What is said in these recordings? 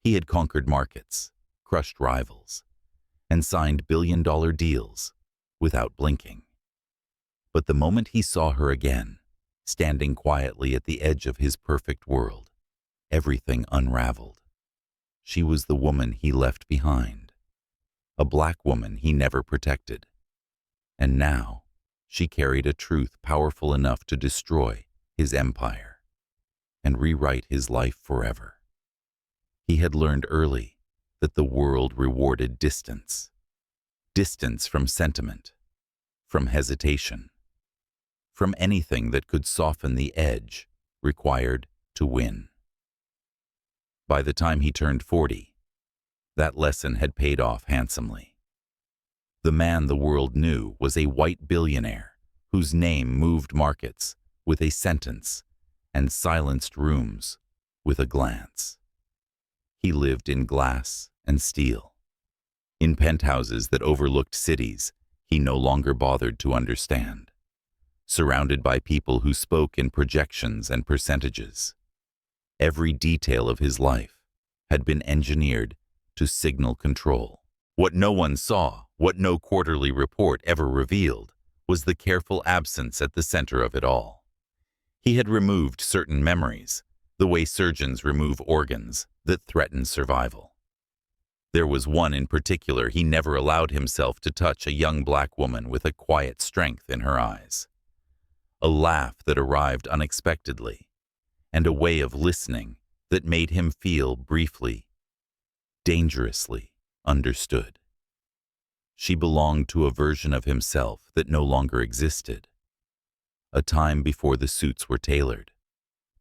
He had conquered markets, crushed rivals, and signed billion-dollar deals without blinking. But the moment he saw her again, standing quietly at the edge of his perfect world, everything unraveled. She was the woman he left behind, a black woman he never protected. And now, she carried a truth powerful enough to destroy his empire and rewrite his life forever. He had learned early that the world rewarded distance. Distance from sentiment, from hesitation, from anything that could soften the edge required to win. By the time he turned 40, that lesson had paid off handsomely. The man the world knew was a white billionaire whose name moved markets with a sentence and silenced rooms with a glance. He lived in glass and steel, in penthouses that overlooked cities he no longer bothered to understand, surrounded by people who spoke in projections and percentages. Every detail of his life had been engineered to signal control. What no one saw, what no quarterly report ever revealed, was the careful absence at the center of it all. He had removed certain memories, the way surgeons remove organs that threaten survival. There was one in particular he never allowed himself to touch: a young black woman with a quiet strength in her eyes, a laugh that arrived unexpectedly, and a way of listening that made him feel briefly, dangerously understood. She belonged to a version of himself that no longer existed, a time before the suits were tailored,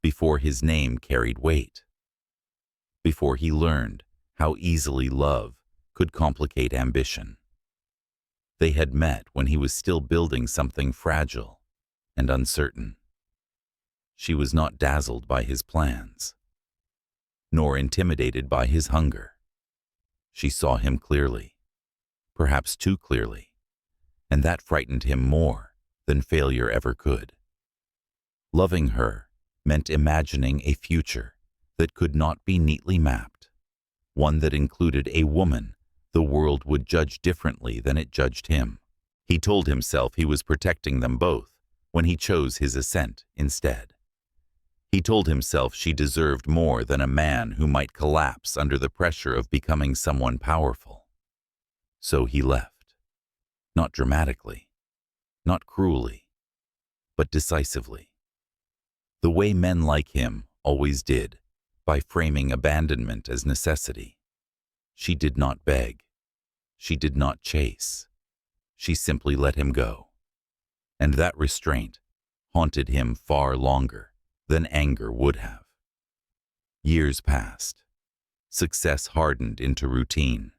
before his name carried weight, before he learned how easily love could complicate ambition. They had met when he was still building something fragile and uncertain. She was not dazzled by his plans, nor intimidated by his hunger. She saw him clearly, perhaps too clearly, and that frightened him more than failure ever could. Loving her meant imagining a future that could not be neatly mapped, one that included a woman the world would judge differently than it judged him. He told himself he was protecting them both when he chose his ascent instead. He told himself she deserved more than a man who might collapse under the pressure of becoming someone powerful. So he left, not dramatically, not cruelly, but decisively. The way men like him always did, by framing abandonment as necessity. She did not beg. She did not chase. She simply let him go. And that restraint haunted him far longer than anger would have. Years passed. Success hardened into routine.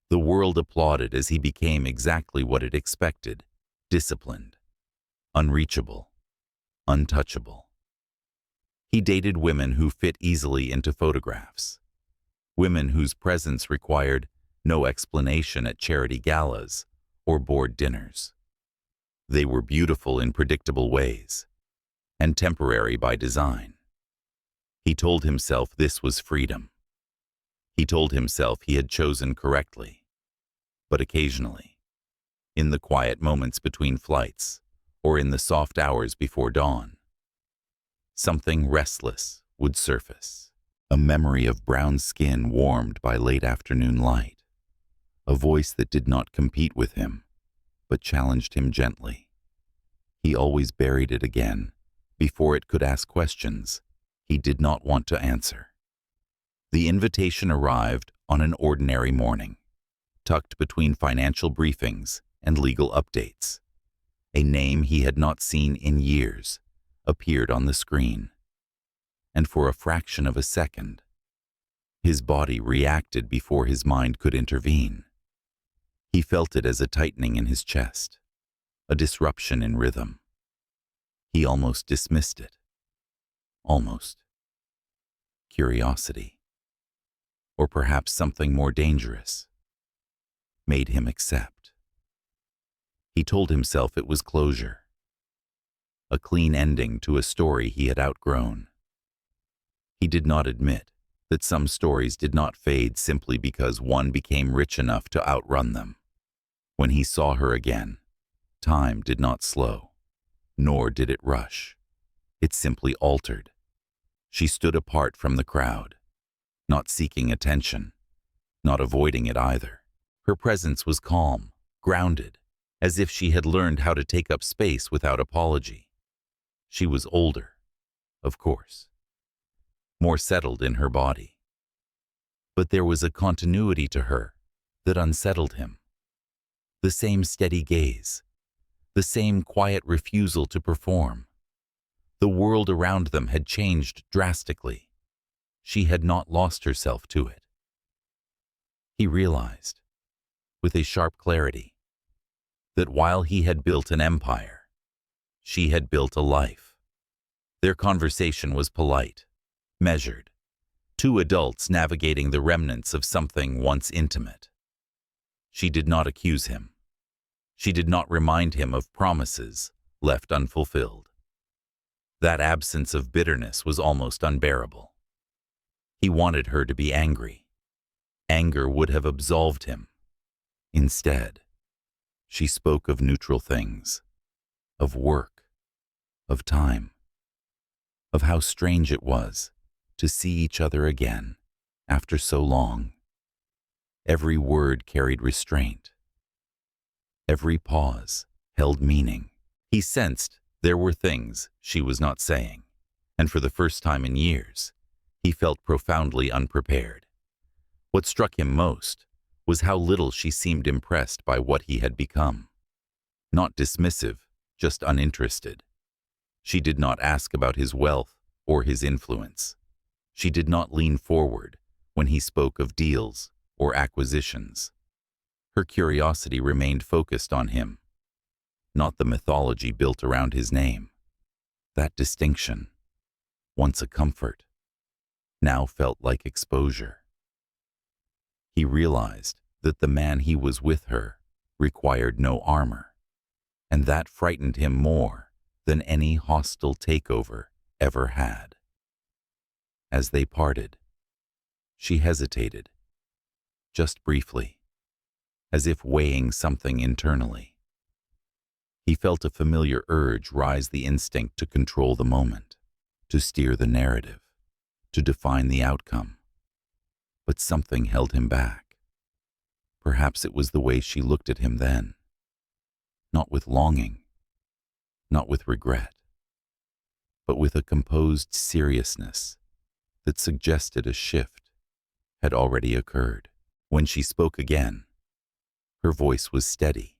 The world applauded as he became exactly what it expected: disciplined, unreachable, untouchable. He dated women who fit easily into photographs, women whose presence required no explanation at charity galas or board dinners. They were beautiful in predictable ways, and temporary by design. He told himself this was freedom. He told himself he had chosen correctly. But occasionally, in the quiet moments between flights, or in the soft hours before dawn, something restless would surface. A memory of brown skin warmed by late afternoon light, a voice that did not compete with him, but challenged him gently. He always buried it again, before it could ask questions he did not want to answer. The invitation arrived on an ordinary morning, tucked between financial briefings and legal updates. A name he had not seen in years appeared on the screen, and for a fraction of a second, his body reacted before his mind could intervene. He felt it as a tightening in his chest, a disruption in rhythm. He almost dismissed it. Almost. Curiosity, or perhaps something more dangerous, made him accept. He told himself it was closure, a clean ending to a story he had outgrown. He did not admit that some stories did not fade simply because one became rich enough to outrun them. When he saw her again, time did not slow, nor did it rush. It simply altered. She stood apart from the crowd, not seeking attention, not avoiding it either. Her presence was calm, grounded, as if she had learned how to take up space without apology. She was older, of course, more settled in her body. But there was a continuity to her that unsettled him. The same steady gaze, the same quiet refusal to perform. The world around them had changed drastically. She had not lost herself to it. He realized, with a sharp clarity, that while he had built an empire, she had built a life. Their conversation was polite, measured, two adults navigating the remnants of something once intimate. She did not accuse him. She did not remind him of promises left unfulfilled. That absence of bitterness was almost unbearable. He wanted her to be angry. Anger would have absolved him. Instead, she spoke of neutral things, of work, of time, of how strange it was to see each other again after so long. Every word carried restraint. Every pause held meaning. He sensed there were things she was not saying, and for the first time in years, he felt profoundly unprepared. What struck him most was how little she seemed impressed by what he had become. Not dismissive, just uninterested. She did not ask about his wealth or his influence. She did not lean forward when he spoke of deals or acquisitions. Her curiosity remained focused on him, not the mythology built around his name. That distinction, once a comfort, now felt like exposure. He realized that the man he was with her required no armor, and that frightened him more than any hostile takeover ever had. As they parted, she hesitated, just briefly, as if weighing something internally. He felt a familiar urge rise, the instinct to control the moment, to steer the narrative, to define the outcome. But something held him back. Perhaps it was the way she looked at him then. Not with longing, not with regret, but with a composed seriousness that suggested a shift had already occurred. When she spoke again, her voice was steady,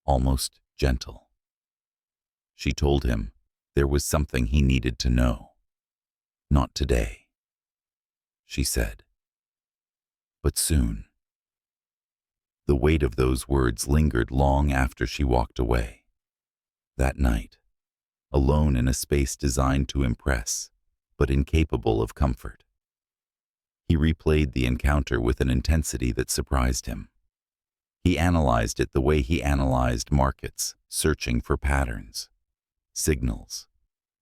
almost gentle. She told him there was something he needed to know. Not today, she said, but soon. The weight of those words lingered long after she walked away. That night, alone in a space designed to impress, but incapable of comfort. He replayed the encounter with an intensity that surprised him. He analyzed it the way he analyzed markets, searching for patterns, signals,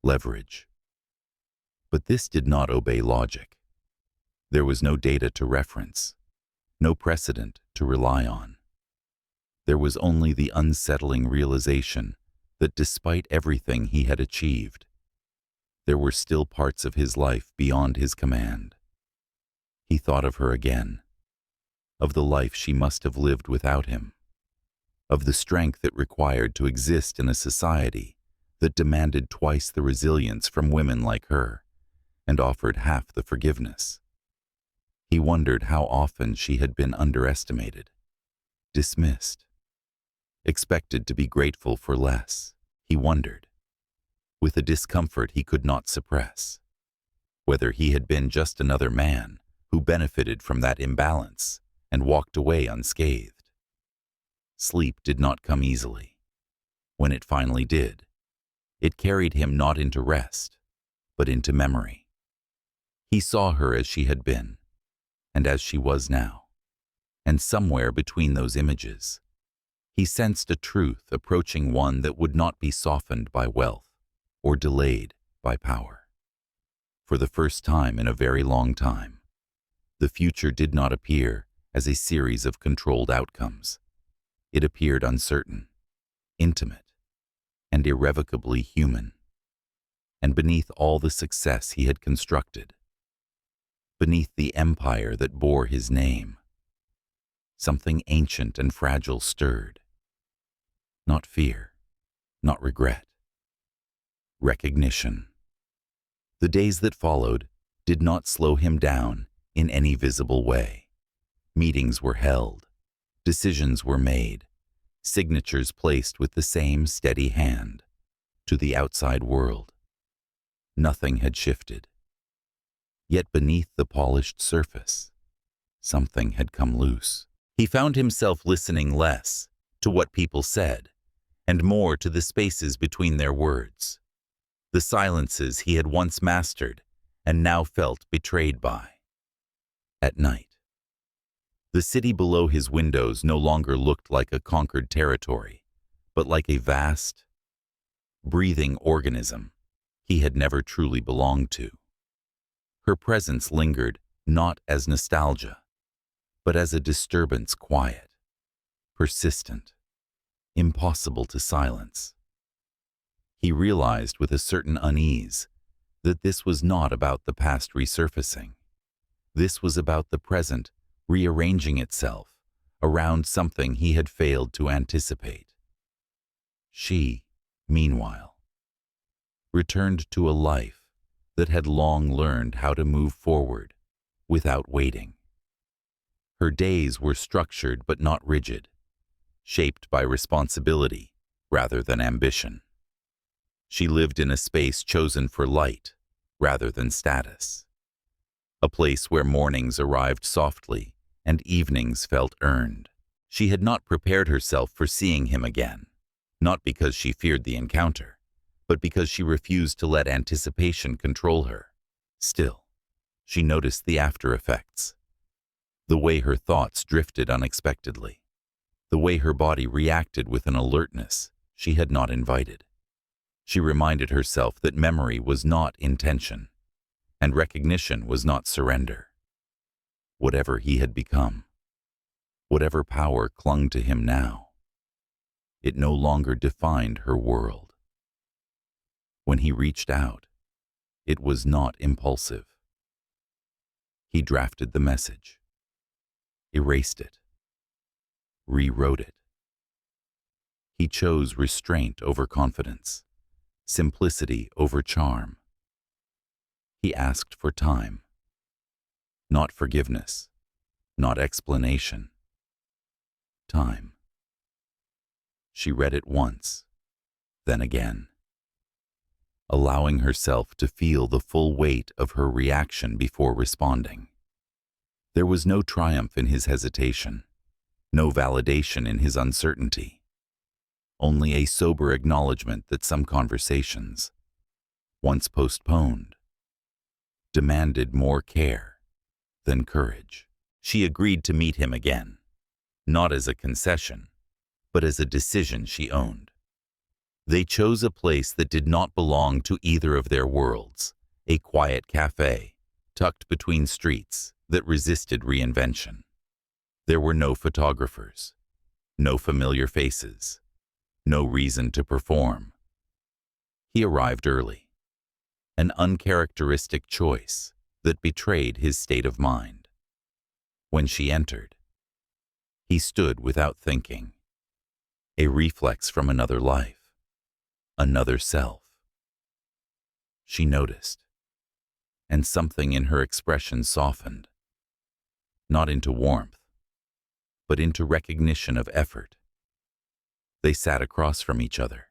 leverage. But this did not obey logic. There was no data to reference, no precedent to rely on. There was only the unsettling realization that despite everything he had achieved, there were still parts of his life beyond his command. He thought of her again, of the life she must have lived without him, of the strength it required to exist in a society that demanded twice the resilience from women like her and offered half the forgiveness. He wondered how often she had been underestimated, dismissed, expected to be grateful for less. He wondered, with a discomfort he could not suppress, whether he had been just another man who benefited from that imbalance and walked away unscathed. Sleep did not come easily. When it finally did, it carried him not into rest, but into memory. He saw her as she had been, and as she was now, and somewhere between those images, he sensed a truth approaching one that would not be softened by wealth or delayed by power. For the first time in a very long time, the future did not appear as a series of controlled outcomes. It appeared uncertain, intimate, and irrevocably human. And beneath all the success he had constructed, beneath the empire that bore his name, something ancient and fragile stirred. Not fear, not regret. Recognition. The days that followed did not slow him down in any visible way. Meetings were held, decisions were made, signatures placed with the same steady hand. To the outside world, nothing had shifted. Yet beneath the polished surface, something had come loose. He found himself listening less to what people said and more to the spaces between their words, the silences he had once mastered and now felt betrayed by. At night, the city below his windows no longer looked like a conquered territory, but like a vast, breathing organism he had never truly belonged to. Her presence lingered not as nostalgia, but as a disturbance, quiet, persistent, impossible to silence. He realized with a certain unease that this was not about the past resurfacing. This was about the present rearranging itself around something he had failed to anticipate. She, meanwhile, returned to a life that had long learned how to move forward without waiting. Her days were structured but not rigid, shaped by responsibility rather than ambition. She lived in a space chosen for light rather than status, a place where mornings arrived softly and evenings felt earned. She had not prepared herself for seeing him again, not because she feared the encounter, but because she refused to let anticipation control her. Still, she noticed the after effects, the way her thoughts drifted unexpectedly, the way her body reacted with an alertness she had not invited. She reminded herself that memory was not intention, and recognition was not surrender. Whatever he had become, whatever power clung to him now, it no longer defined her world. When he reached out, it was not impulsive. He drafted the message, erased it, rewrote it. He chose restraint over confidence, simplicity over charm. He asked for time, not forgiveness, not explanation. Time. She read it once, then again, allowing herself to feel the full weight of her reaction before responding. There was no triumph in his hesitation, no validation in his uncertainty, only a sober acknowledgement that some conversations, once postponed, demanded more care than courage. She agreed to meet him again, not as a concession, but as a decision she owned. They chose a place that did not belong to either of their worlds, a quiet cafe tucked between streets that resisted reinvention. There were no photographers, no familiar faces, no reason to perform. He arrived early, an uncharacteristic choice that betrayed his state of mind. When she entered, he stood without thinking, a reflex from another life, another self. She noticed, and something in her expression softened, not into warmth, but into recognition of effort. They sat across from each other,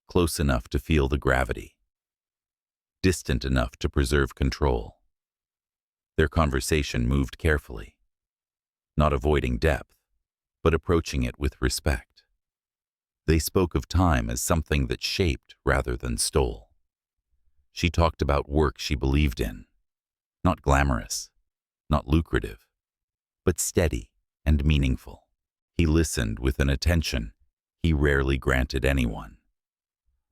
close enough to feel the gravity, distant enough to preserve control. Their conversation moved carefully, not avoiding depth, but approaching it with respect. They spoke of time as something that shaped rather than stole. She talked about work she believed in, not glamorous, not lucrative, but steady and meaningful. He listened with an attention he rarely granted anyone,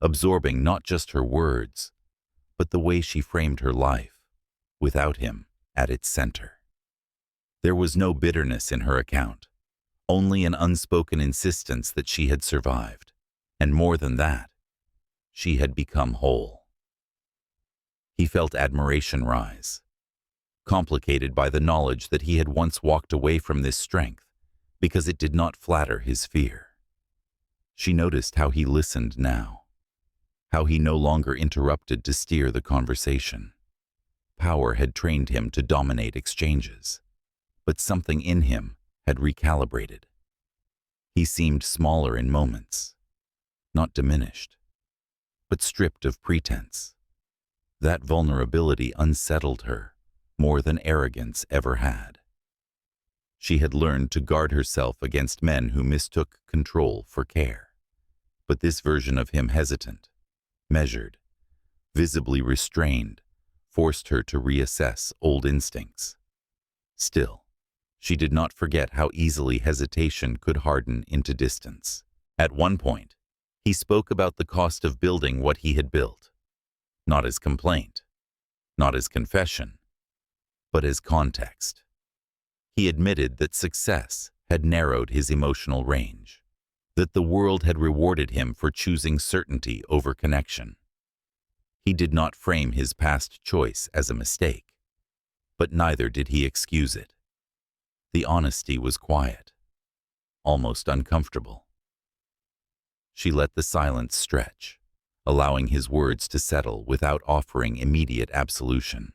absorbing not just her words, but the way she framed her life, without him at its center. There was no bitterness in her account, only an unspoken insistence that she had survived, and more than that, she had become whole. He felt admiration rise, complicated by the knowledge that he had once walked away from this strength because it did not flatter his fear. She noticed how he listened now, how he no longer interrupted to steer the conversation. Power had trained him to dominate exchanges, but something in him had recalibrated. He seemed smaller in moments, not diminished, but stripped of pretense. That vulnerability unsettled her more than arrogance ever had. She had learned to guard herself against men who mistook control for care. But this version of him, hesitant, measured, visibly restrained, forced her to reassess old instincts. Still, she did not forget how easily hesitation could harden into distance. At one point, he spoke about the cost of building what he had built, not as complaint, not as confession, but as context. He admitted that success had narrowed his emotional range, that the world had rewarded him for choosing certainty over connection. He did not frame his past choice as a mistake, but neither did he excuse it. The honesty was quiet, almost uncomfortable. She let the silence stretch, allowing his words to settle without offering immediate absolution.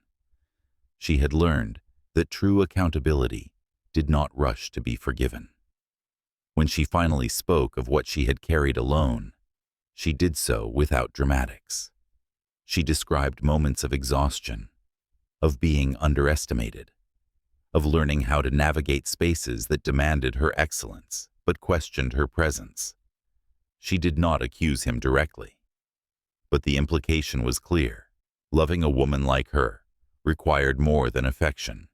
She had learned that true accountability did not rush to be forgiven. When she finally spoke of what she had carried alone, she did so without dramatics. She described moments of exhaustion, of being underestimated, of learning how to navigate spaces that demanded her excellence but questioned her presence. She did not accuse him directly, but the implication was clear. Loving a woman like her required more than affection.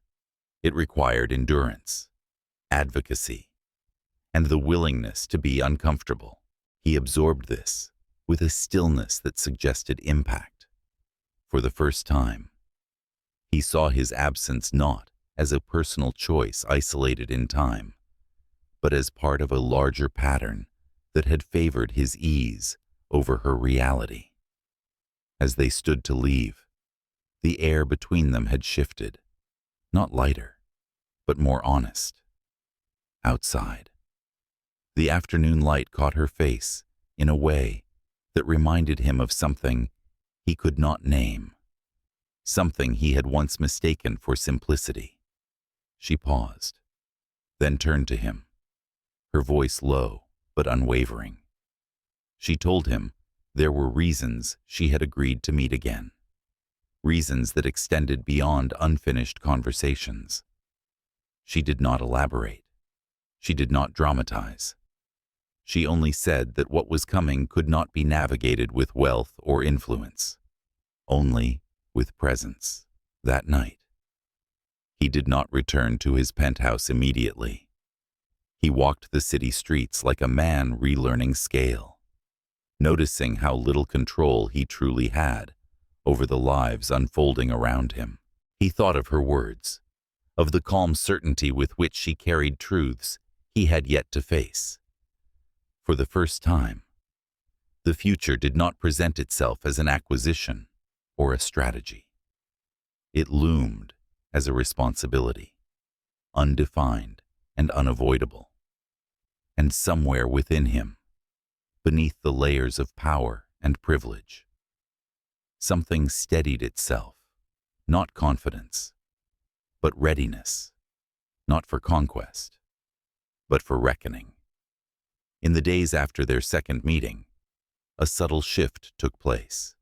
It required endurance, advocacy, and the willingness to be uncomfortable. He absorbed this with a stillness that suggested impact. For the first time, he saw his absence not as a personal choice isolated in time, but as part of a larger pattern that had favored his ease over her reality. As they stood to leave, the air between them had shifted, not lighter, but more honest. Outside, the afternoon light caught her face in a way that reminded him of something he could not name, something he had once mistaken for simplicity. She paused, then turned to him, her voice low but unwavering. She told him there were reasons she had agreed to meet again, reasons that extended beyond unfinished conversations. She did not elaborate. She did not dramatize. She only said that what was coming could not be navigated with wealth or influence, only with presence. That night, he did not return to his penthouse immediately. He walked the city streets like a man relearning scale, noticing how little control he truly had over the lives unfolding around him. He thought of her words, of the calm certainty with which she carried truths he had yet to face. For the first time, the future did not present itself as an acquisition or a strategy. It loomed as a responsibility, undefined and unavoidable. And somewhere within him, beneath the layers of power and privilege, something steadied itself, not confidence, but readiness, not for conquest, but for reckoning. In the days after their second meeting, a subtle shift took place,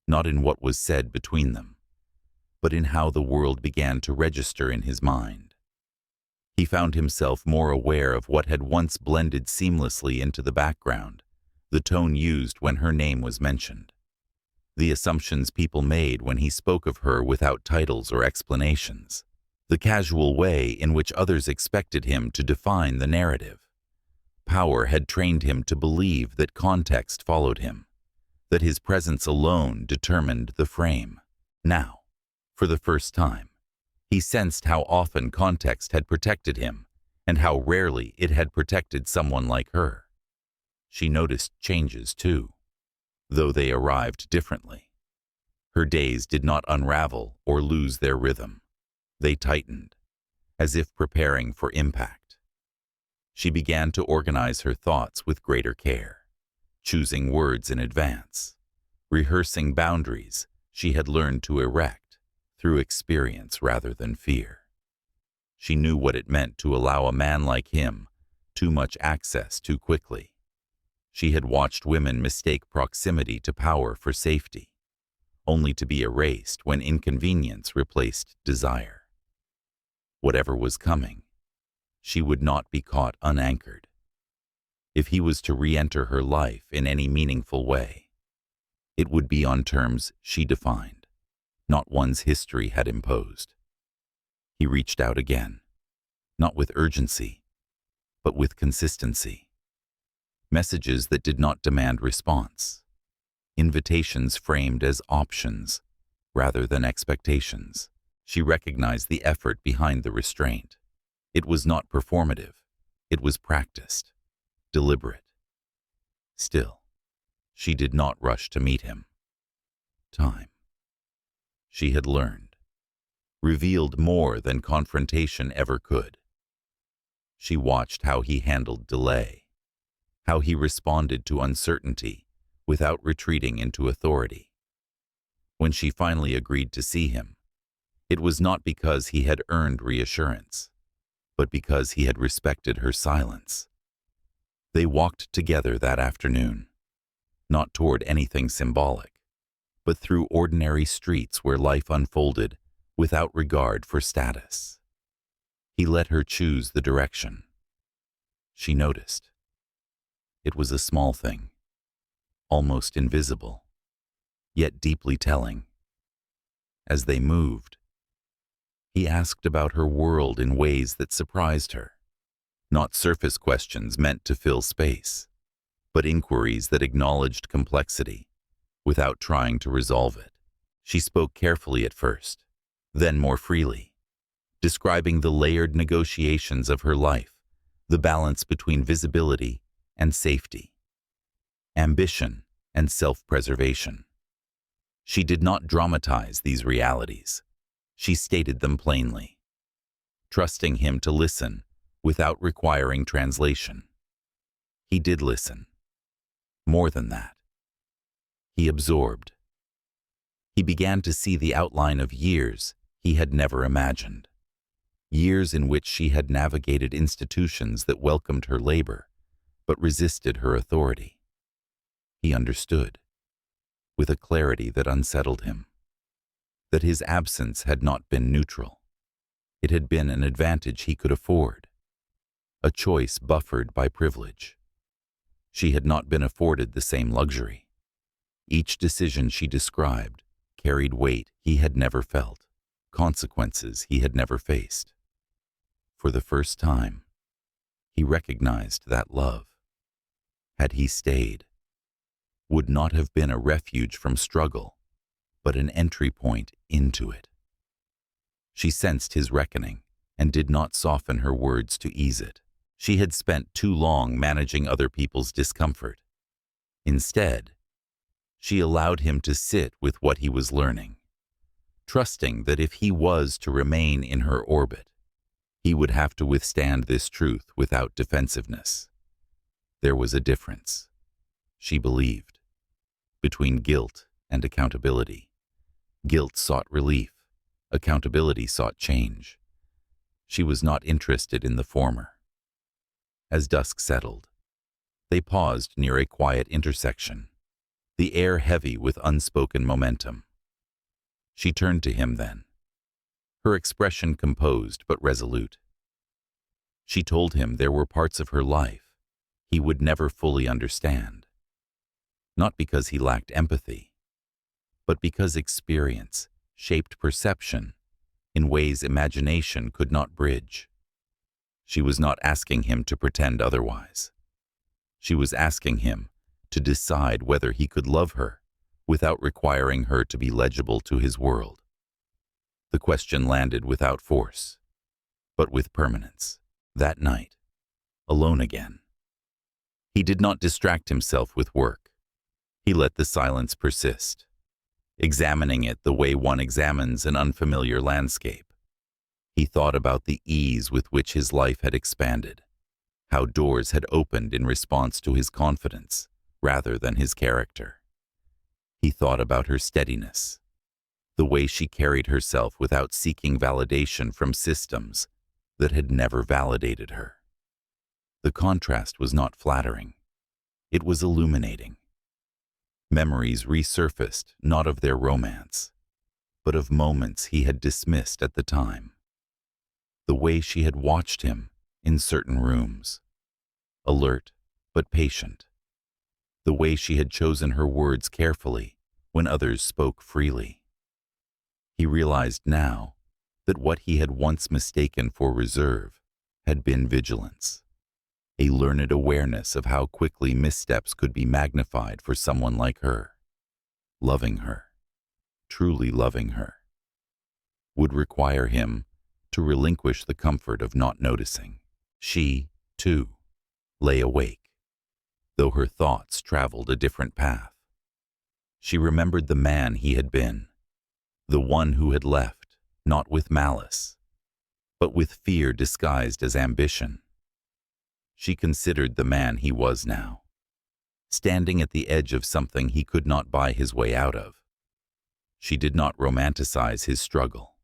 not in what was said between them, but in how the world began to register in his mind. He found himself more aware of what had once blended seamlessly into the background, the tone used when her name was mentioned, the assumptions people made when he spoke of her without titles or explanations, the casual way in which others expected him to define the narrative. Power had trained him to believe that context followed him, that his presence alone determined the frame. Now, for the first time, he sensed how often context had protected him and how rarely it had protected someone like her. She noticed changes too, though they arrived differently. Her days did not unravel or lose their rhythm. They tightened, as if preparing for impact. She began to organize her thoughts with greater care, choosing words in advance, rehearsing boundaries she had learned to erect through experience rather than fear. She knew what it meant to allow a man like him too much access too quickly. She had watched women mistake proximity to power for safety, only to be erased when inconvenience replaced desire. Whatever was coming, she would not be caught unanchored. If he was to re-enter her life in any meaningful way, it would be on terms she defined, not ones history had imposed. He reached out again, not with urgency, but with consistency. Messages that did not demand response. Invitations framed as options rather than expectations. She recognized the effort behind the restraint. It was not performative. It was practiced, deliberate. Still, she did not rush to meet him. Time, she had learned, revealed more than confrontation ever could. She watched how he handled delay, how he responded to uncertainty without retreating into authority. When she finally agreed to see him, it was not because he had earned reassurance, but because he had respected her silence. They walked together that afternoon, not toward anything symbolic, but through ordinary streets where life unfolded without regard for status. He let her choose the direction. She noticed. It was a small thing, almost invisible, yet deeply telling. As they moved, he asked about her world in ways that surprised her. Not surface questions meant to fill space, but inquiries that acknowledged complexity without trying to resolve it. She spoke carefully at first, then more freely, describing the layered negotiations of her life, the balance between visibility and safety, ambition and self-preservation. She did not dramatize these realities. She stated them plainly, trusting him to listen without requiring translation. He did listen. More than that, he absorbed. He began to see the outline of years he had never imagined. Years in which she had navigated institutions that welcomed her labor, but resisted her authority. He understood, with a clarity that unsettled him, that his absence had not been neutral. It had been an advantage he could afford, a choice buffered by privilege. She had not been afforded the same luxury. Each decision she described carried weight he had never felt, consequences he had never faced. For the first time, he recognized that love, had he stayed, would not have been a refuge from struggle, but an entry point into it. She sensed his reckoning and did not soften her words to ease it. She had spent too long managing other people's discomfort. Instead, she allowed him to sit with what he was learning, trusting that if he was to remain in her orbit, he would have to withstand this truth without defensiveness. There was a difference, she believed, between guilt and accountability. Guilt sought relief, accountability sought change. She was not interested in the former. As dusk settled, they paused near a quiet intersection, the air heavy with unspoken momentum. She turned to him then, her expression composed but resolute. She told him there were parts of her life he would never fully understand, not because he lacked empathy, but because experience shaped perception in ways imagination could not bridge. She was not asking him to pretend otherwise. She was asking him to decide whether he could love her without requiring her to be legible to his world. The question landed without force, but with permanence. That night, alone again. He did not distract himself with work. He let the silence persist, examining it the way one examines an unfamiliar landscape. He thought about the ease with which his life had expanded, how doors had opened in response to his confidence rather than his character. He thought about her steadiness, the way she carried herself without seeking validation from systems that had never validated her. The contrast was not flattering. It was illuminating. Memories resurfaced not of their romance, but of moments he had dismissed at the time. The way she had watched him in certain rooms, alert but patient. The way she had chosen her words carefully when others spoke freely. He realized now that what he had once mistaken for reserve had been vigilance, a learned awareness of how quickly missteps could be magnified for someone like her. Loving her, truly loving her, would require him to relinquish the comfort of not noticing. She, too, lay awake, though her thoughts traveled a different path. She remembered the man he had been, the one who had left, not with malice, but with fear disguised as ambition. She considered the man he was now, standing at the edge of something he could not buy his way out of. She did not romanticize his struggle.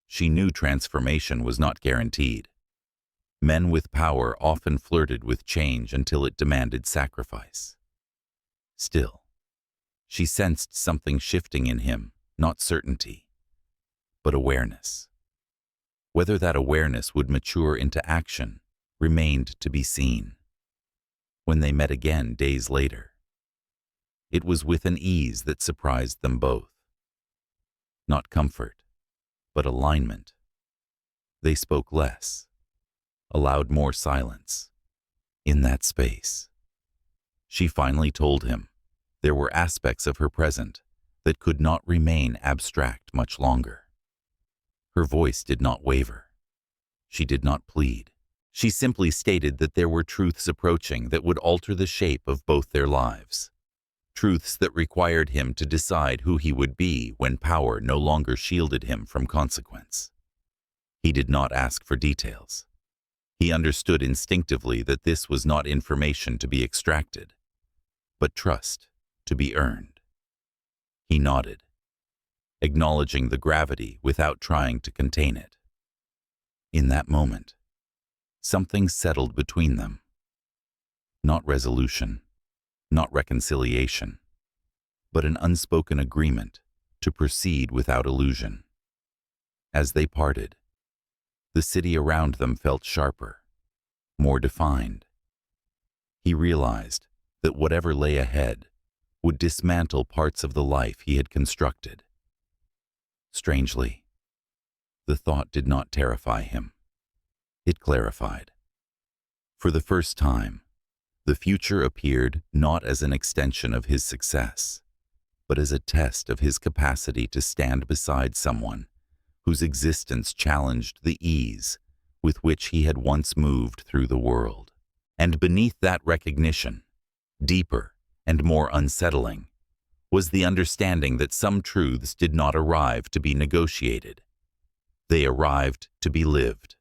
She knew transformation was not guaranteed. Men with power often flirted with change until it demanded sacrifice. Still, she sensed something shifting in him, not certainty, but awareness. Whether that awareness would mature into action remained to be seen. When they met again days later, it was with an ease that surprised them both. Not comfort, but alignment. They spoke less, allowed more silence. In that space, she finally told him there were aspects of her present that could not remain abstract much longer. Her voice did not waver. She did not plead. She simply stated that there were truths approaching that would alter the shape of both their lives. Truths that required him to decide who he would be when power no longer shielded him from consequence. He did not ask for details. He understood instinctively that this was not information to be extracted, but trust to be earned. He nodded, acknowledging the gravity without trying to contain it. In that moment, something settled between them. Not resolution, not reconciliation, but an unspoken agreement to proceed without illusion. As they parted, the city around them felt sharper, more defined. He realized that whatever lay ahead would dismantle parts of the life he had constructed. Strangely, the thought did not terrify him. It clarified. For the first time, the future appeared not as an extension of his success, but as a test of his capacity to stand beside someone whose existence challenged the ease with which he had once moved through the world. And beneath that recognition, deeper and more unsettling, was the understanding that some truths did not arrive to be negotiated. They arrived to be lived.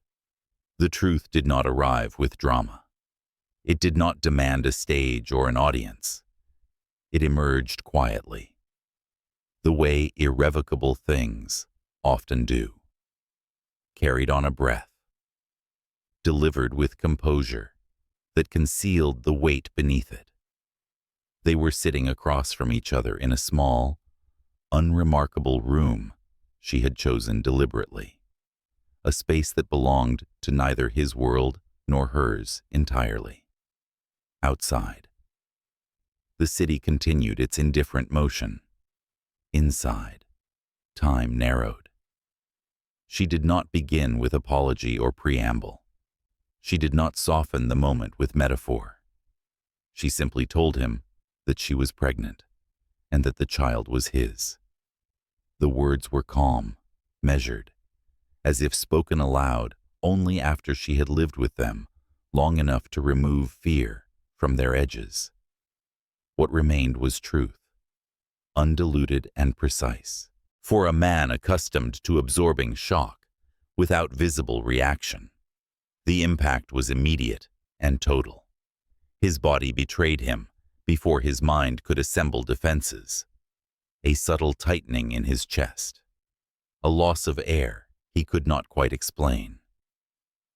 The truth did not arrive with drama. It did not demand a stage or an audience. It emerged quietly, the way irrevocable things often do. Carried on a breath, delivered with composure that concealed the weight beneath it. They were sitting across from each other in a small, unremarkable room she had chosen deliberately. A space that belonged to neither his world nor hers entirely. Outside, the city continued its indifferent motion. Inside, time narrowed. She did not begin with apology or preamble. She did not soften the moment with metaphor. She simply told him that she was pregnant and that the child was his. The words were calm, measured, as if spoken aloud only after she had lived with them long enough to remove fear from their edges. What remained was truth, undiluted and precise. For a man accustomed to absorbing shock without visible reaction, the impact was immediate and total. His body betrayed him before his mind could assemble defenses. A subtle tightening in his chest, a loss of air he could not quite explain.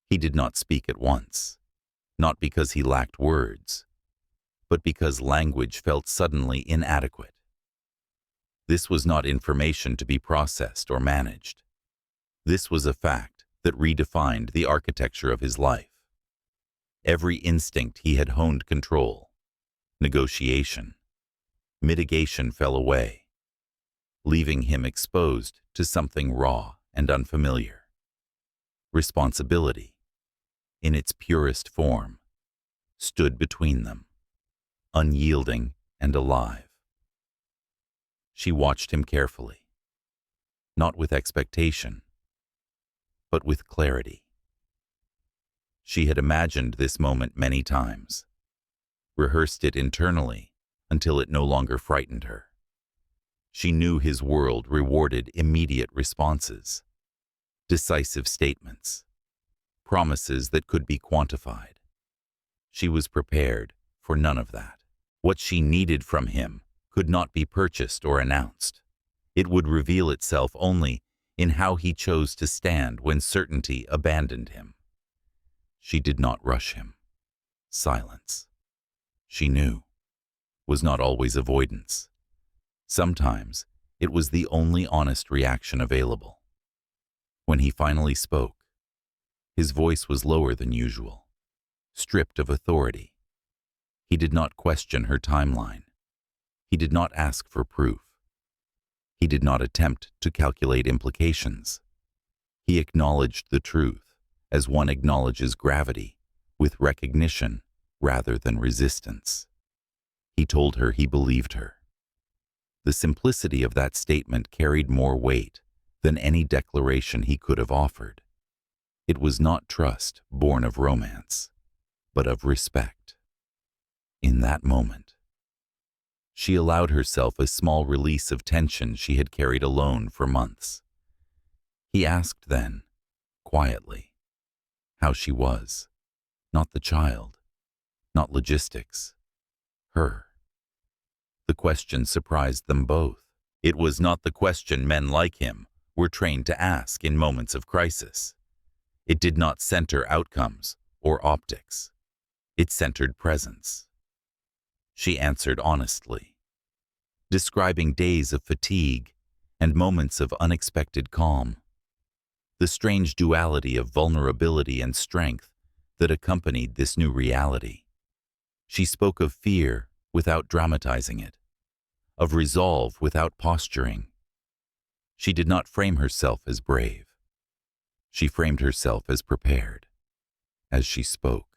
He did not speak at once, not because he lacked words, but because language felt suddenly inadequate. This was not information to be processed or managed. This was a fact that redefined the architecture of his life. Every instinct he had honed control, negotiation, mitigation fell away, leaving him exposed to something raw and unfamiliar. Responsibility, in its purest form, stood between them, unyielding and alive. She watched him carefully, not with expectation, but with clarity. She had imagined this moment many times, rehearsed it internally until it no longer frightened her. She knew his world rewarded immediate responses, decisive statements, promises that could be quantified. She was prepared for none of that. What she needed from him could not be purchased or announced. It would reveal itself only in how he chose to stand when certainty abandoned him. She did not rush him. Silence, she knew, was not always avoidance. Sometimes it was the only honest reaction available. When he finally spoke, his voice was lower than usual, stripped of authority. He did not question her timeline. He did not ask for proof. He did not attempt to calculate implications. He acknowledged the truth as one acknowledges gravity, with recognition rather than resistance. He told her he believed her. The simplicity of that statement carried more weight than any declaration he could have offered. It was not trust born of romance, but of respect. In that moment, she allowed herself a small release of tension she had carried alone for months. He asked then, quietly, how she was. Not the child, not logistics, her. The question surprised them both. It was not the question men like him were trained to ask in moments of crisis. It did not center outcomes or optics. It centered presence. She answered honestly, describing days of fatigue and moments of unexpected calm, the strange duality of vulnerability and strength that accompanied this new reality. She spoke of fear without dramatizing it, of resolve without posturing. She did not frame herself as brave. She framed herself as prepared. As she spoke,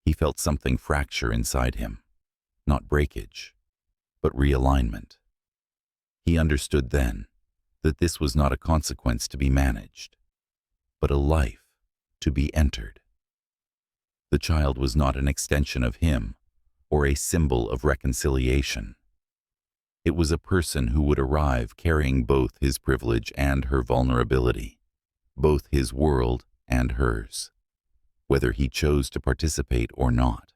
he felt something fracture inside him, not breakage, but realignment. He understood then that this was not a consequence to be managed, but a life to be entered. The child was not an extension of him or a symbol of reconciliation. It was a person who would arrive carrying both his privilege and her vulnerability, both his world and hers, whether he chose to participate or not.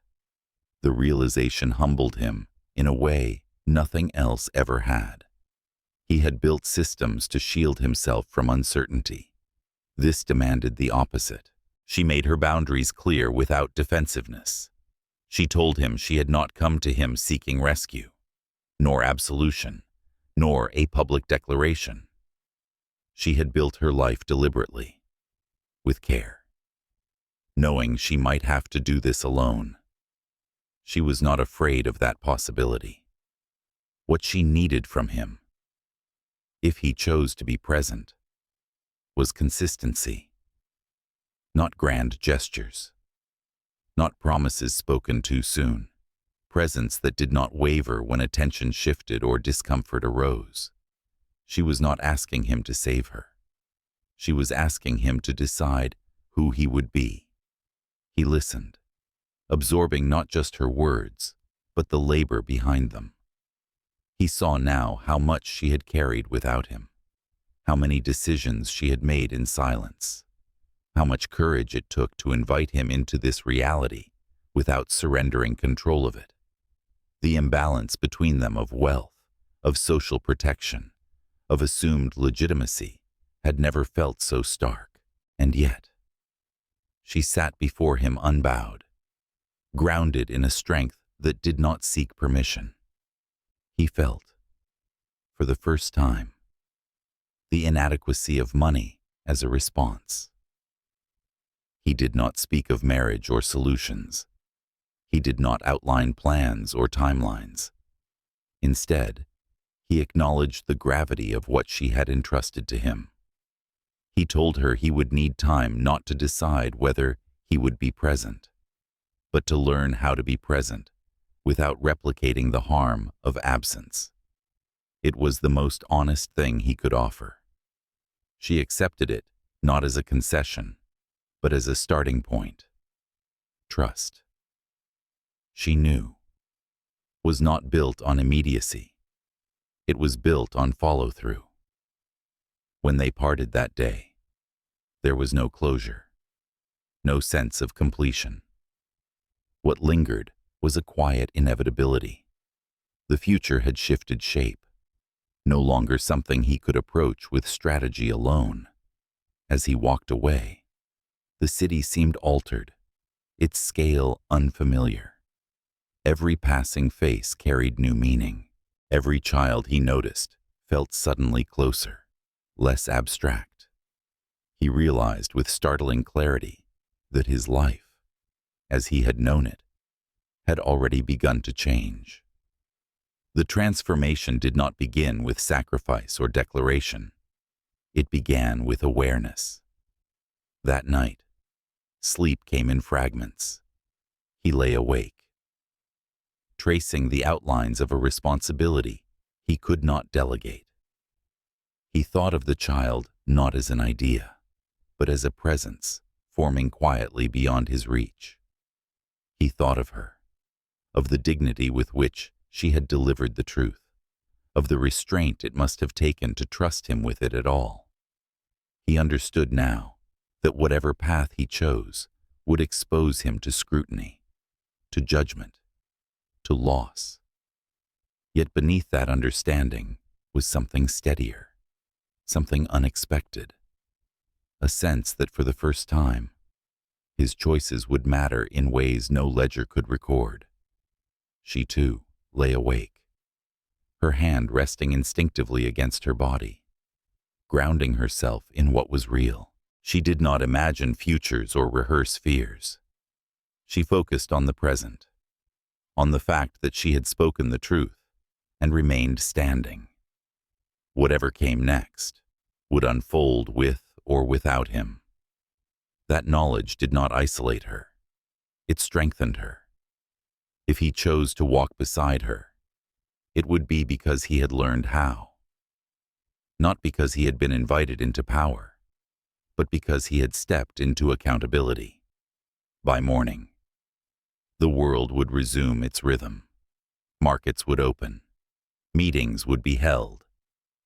The realization humbled him in a way nothing else ever had. He had built systems to shield himself from uncertainty. This demanded the opposite. She made her boundaries clear without defensiveness. She told him she had not come to him seeking rescue, nor absolution, nor a public declaration. She had built her life deliberately, with care, knowing she might have to do this alone. She was not afraid of that possibility. What she needed from him, if he chose to be present, was consistency. Not grand gestures, not promises spoken too soon, presence that did not waver when attention shifted or discomfort arose. She was not asking him to save her. She was asking him to decide who he would be. He listened, absorbing not just her words, but the labor behind them. He saw now how much she had carried without him, how many decisions she had made in silence, how much courage it took to invite him into this reality without surrendering control of it. The imbalance between them of wealth, of social protection, of assumed legitimacy had never felt so stark, and yet she sat before him unbowed, grounded in a strength that did not seek permission. He felt, for the first time, the inadequacy of money as a response. He did not speak of marriage or solutions. He did not outline plans or timelines. Instead, he acknowledged the gravity of what she had entrusted to him. He told her he would need time not to decide whether he would be present, but to learn how to be present without replicating the harm of absence. It was the most honest thing he could offer. She accepted it not as a concession, but as a starting point. Trust, she knew, was not built on immediacy. It was built on follow-through. When they parted that day, there was no closure, no sense of completion. What lingered was a quiet inevitability. The future had shifted shape, no longer something he could approach with strategy alone. As he walked away, the city seemed altered, its scale unfamiliar. Every passing face carried new meaning. Every child he noticed felt suddenly closer, less abstract. He realized with startling clarity that his life, as he had known it, had already begun to change. The transformation did not begin with sacrifice or declaration. It began with awareness. That night, sleep came in fragments. He lay awake, tracing the outlines of a responsibility he could not delegate. He thought of the child not as an idea, but as a presence forming quietly beyond his reach. He thought of her, of the dignity with which she had delivered the truth, of the restraint it must have taken to trust him with it at all. He understood now that whatever path he chose would expose him to scrutiny, to judgment, to loss. Yet beneath that understanding was something steadier, something unexpected, a sense that for the first time, his choices would matter in ways no ledger could record. She too lay awake, her hand resting instinctively against her body, grounding herself in what was real. She did not imagine futures or rehearse fears. She focused on the present, on the fact that she had spoken the truth and remained standing. Whatever came next would unfold with or without him. That knowledge did not isolate her. It strengthened her. If he chose to walk beside her, it would be because he had learned how. Not because he had been invited into power, but because he had stepped into accountability. By morning, the world would resume its rhythm. Markets would open. Meetings would be held.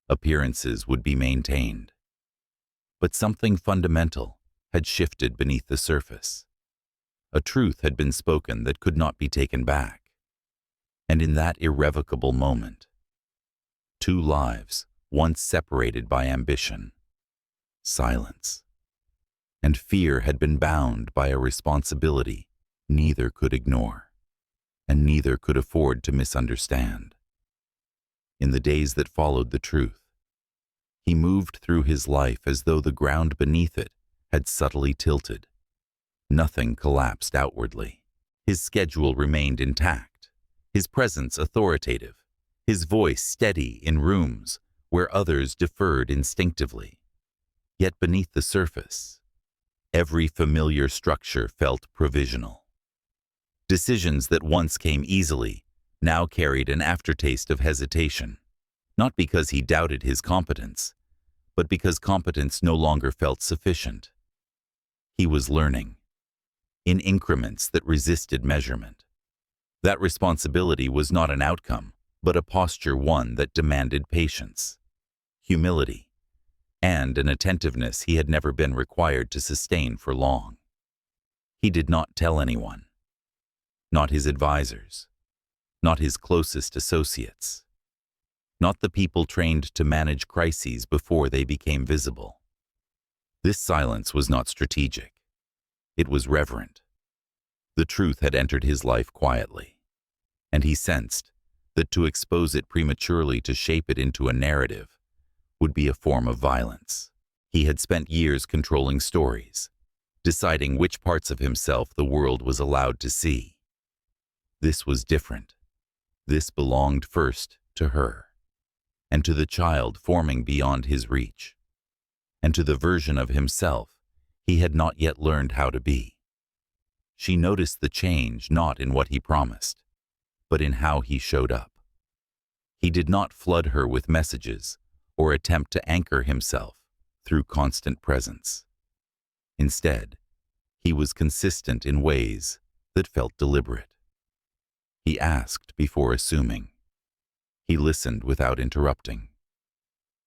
Appearances would be maintained. But something fundamental had shifted beneath the surface. A truth had been spoken that could not be taken back. And in that irrevocable moment, two lives, once separated by ambition, silence, and fear had been bound by a responsibility neither could ignore, and neither could afford to misunderstand. In the days that followed the truth, he moved through his life as though the ground beneath it had subtly tilted. Nothing collapsed outwardly. His schedule remained intact, his presence authoritative, his voice steady in rooms where others deferred instinctively. Yet beneath the surface, every familiar structure felt provisional. Decisions that once came easily now carried an aftertaste of hesitation, not because he doubted his competence, but because competence no longer felt sufficient. He was learning, in increments that resisted measurement. That responsibility was not an outcome, but a posture, one that demanded patience, humility, and an attentiveness he had never been required to sustain for long. He did not tell anyone, not his advisors, not his closest associates, not the people trained to manage crises before they became visible. This silence was not strategic. It was reverent. The truth had entered his life quietly, and he sensed that to expose it prematurely, to shape it into a narrative, would be a form of violence. He had spent years controlling stories, deciding which parts of himself the world was allowed to see. This was different. This belonged first to her, and to the child forming beyond his reach, and to the version of himself he had not yet learned how to be. She noticed the change not in what he promised, but in how he showed up. He did not flood her with messages or attempt to anchor himself through constant presence. Instead, he was consistent in ways that felt deliberate. He asked before assuming. He listened without interrupting.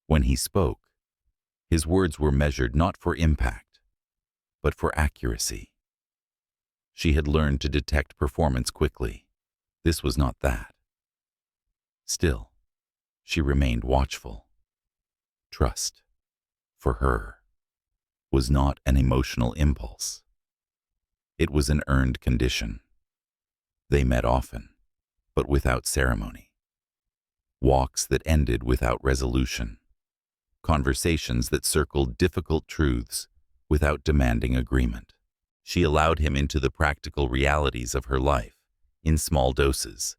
When he spoke, his words were measured not for impact, but for accuracy. She had learned to detect performance quickly. This was not that. Still, she remained watchful. Trust, for her, was not an emotional impulse. It was an earned condition. They met often, but without ceremony. Walks that ended without resolution. Conversations that circled difficult truths without demanding agreement. She allowed him into the practical realities of her life, in small doses,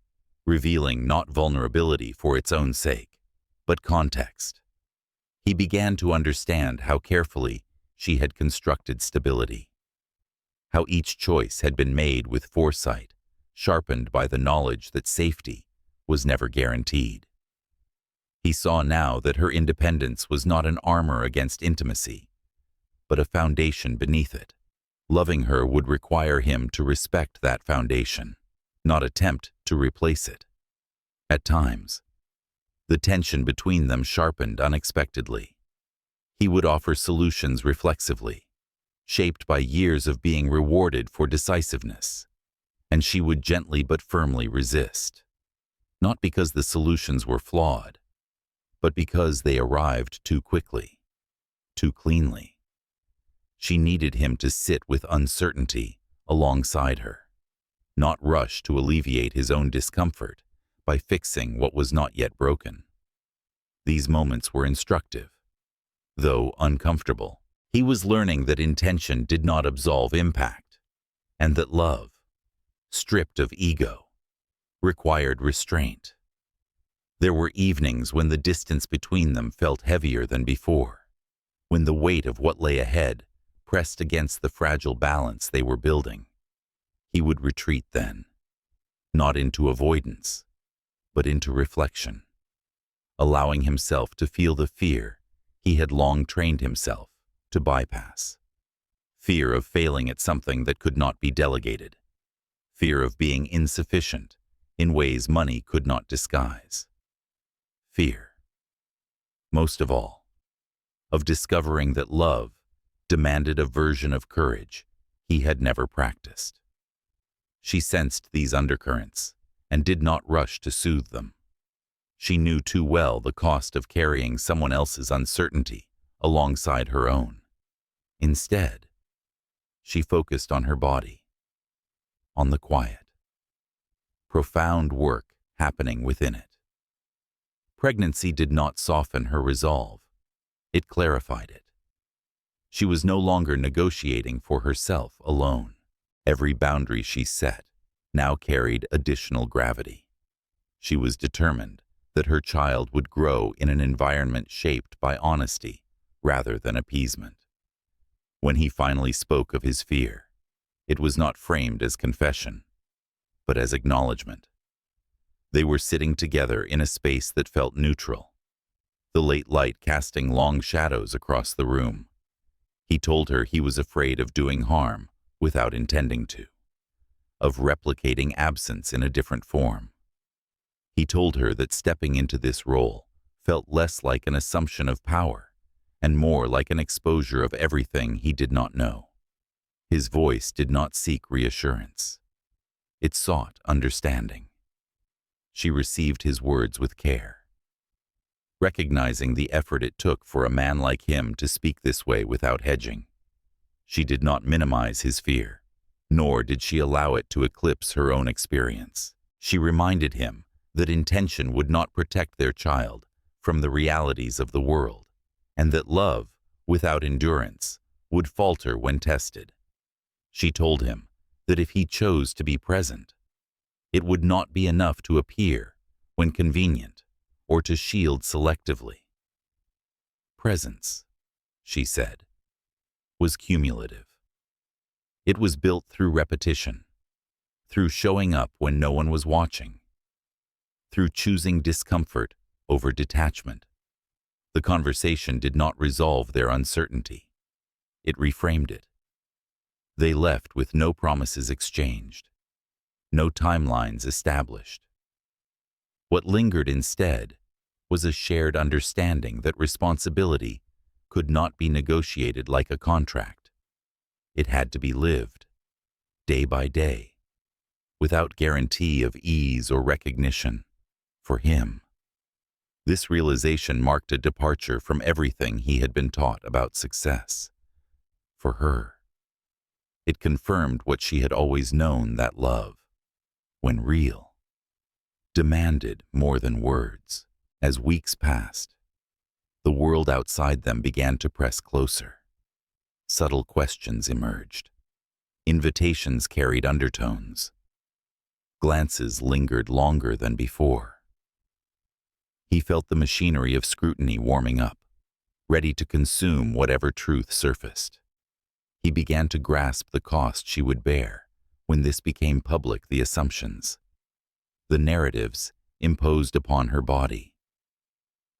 revealing not vulnerability for its own sake, but context. He began to understand how carefully she had constructed stability, how each choice had been made with foresight, sharpened by the knowledge that safety was never guaranteed. He saw now that her independence was not an armor against intimacy, but a foundation beneath it. Loving her would require him to respect that foundation, not attempt to replace it. At times, the tension between them sharpened unexpectedly. He would offer solutions reflexively, shaped by years of being rewarded for decisiveness, and she would gently but firmly resist, not because the solutions were flawed, but because they arrived too quickly, too cleanly. She needed him to sit with uncertainty alongside her, not rush to alleviate his own discomfort by fixing what was not yet broken. These moments were instructive, though uncomfortable. He was learning that intention did not absolve impact, and that love, stripped of ego, required restraint. There were evenings when the distance between them felt heavier than before, when the weight of what lay ahead pressed against the fragile balance they were building. He would retreat then, not into avoidance, but into reflection, allowing himself to feel the fear he had long trained himself to bypass. Fear of failing at something that could not be delegated. Fear of being insufficient in ways money could not disguise. Fear, most of all, of discovering that love demanded a version of courage he had never practiced. She sensed these undercurrents and did not rush to soothe them. She knew too well the cost of carrying someone else's uncertainty alongside her own. Instead, she focused on her body, on the quiet, profound work happening within it. Pregnancy did not soften her resolve. It clarified it. She was no longer negotiating for herself alone. Every boundary she set now carried additional gravity. She was determined that her child would grow in an environment shaped by honesty rather than appeasement. When he finally spoke of his fear, it was not framed as confession. but as acknowledgement. They were sitting together in a space that felt neutral, the late light casting long shadows across the room. He told her he was afraid of doing harm without intending to, of replicating absence in a different form. He told her that stepping into this role felt less like an assumption of power and more like an exposure of everything he did not know. His voice did not seek reassurance. It sought understanding. She received his words with care, recognizing the effort it took for a man like him to speak this way without hedging. She did not minimize his fear, nor did she allow it to eclipse her own experience. She reminded him that intention would not protect their child from the realities of the world, and that love, without endurance, would falter when tested. She told him that if he chose to be present, it would not be enough to appear when convenient or to shield selectively. Presence, she said, was cumulative. It was built through repetition, through showing up when no one was watching, through choosing discomfort over detachment. The conversation did not resolve their uncertainty. It reframed it. They left with no promises exchanged, no timelines established. What lingered instead was a shared understanding that responsibility could not be negotiated like a contract. It had to be lived, day by day, without guarantee of ease or recognition. For him, this realization marked a departure from everything he had been taught about success. For her, it confirmed what she had always known, that love, when real, demanded more than words. As weeks passed, the world outside them began to press closer. Subtle questions emerged. Invitations carried undertones. Glances lingered longer than before. He felt the machinery of scrutiny warming up, ready to consume whatever truth surfaced. He began to grasp the cost she would bear when this became public, the assumptions, the narratives imposed upon her body,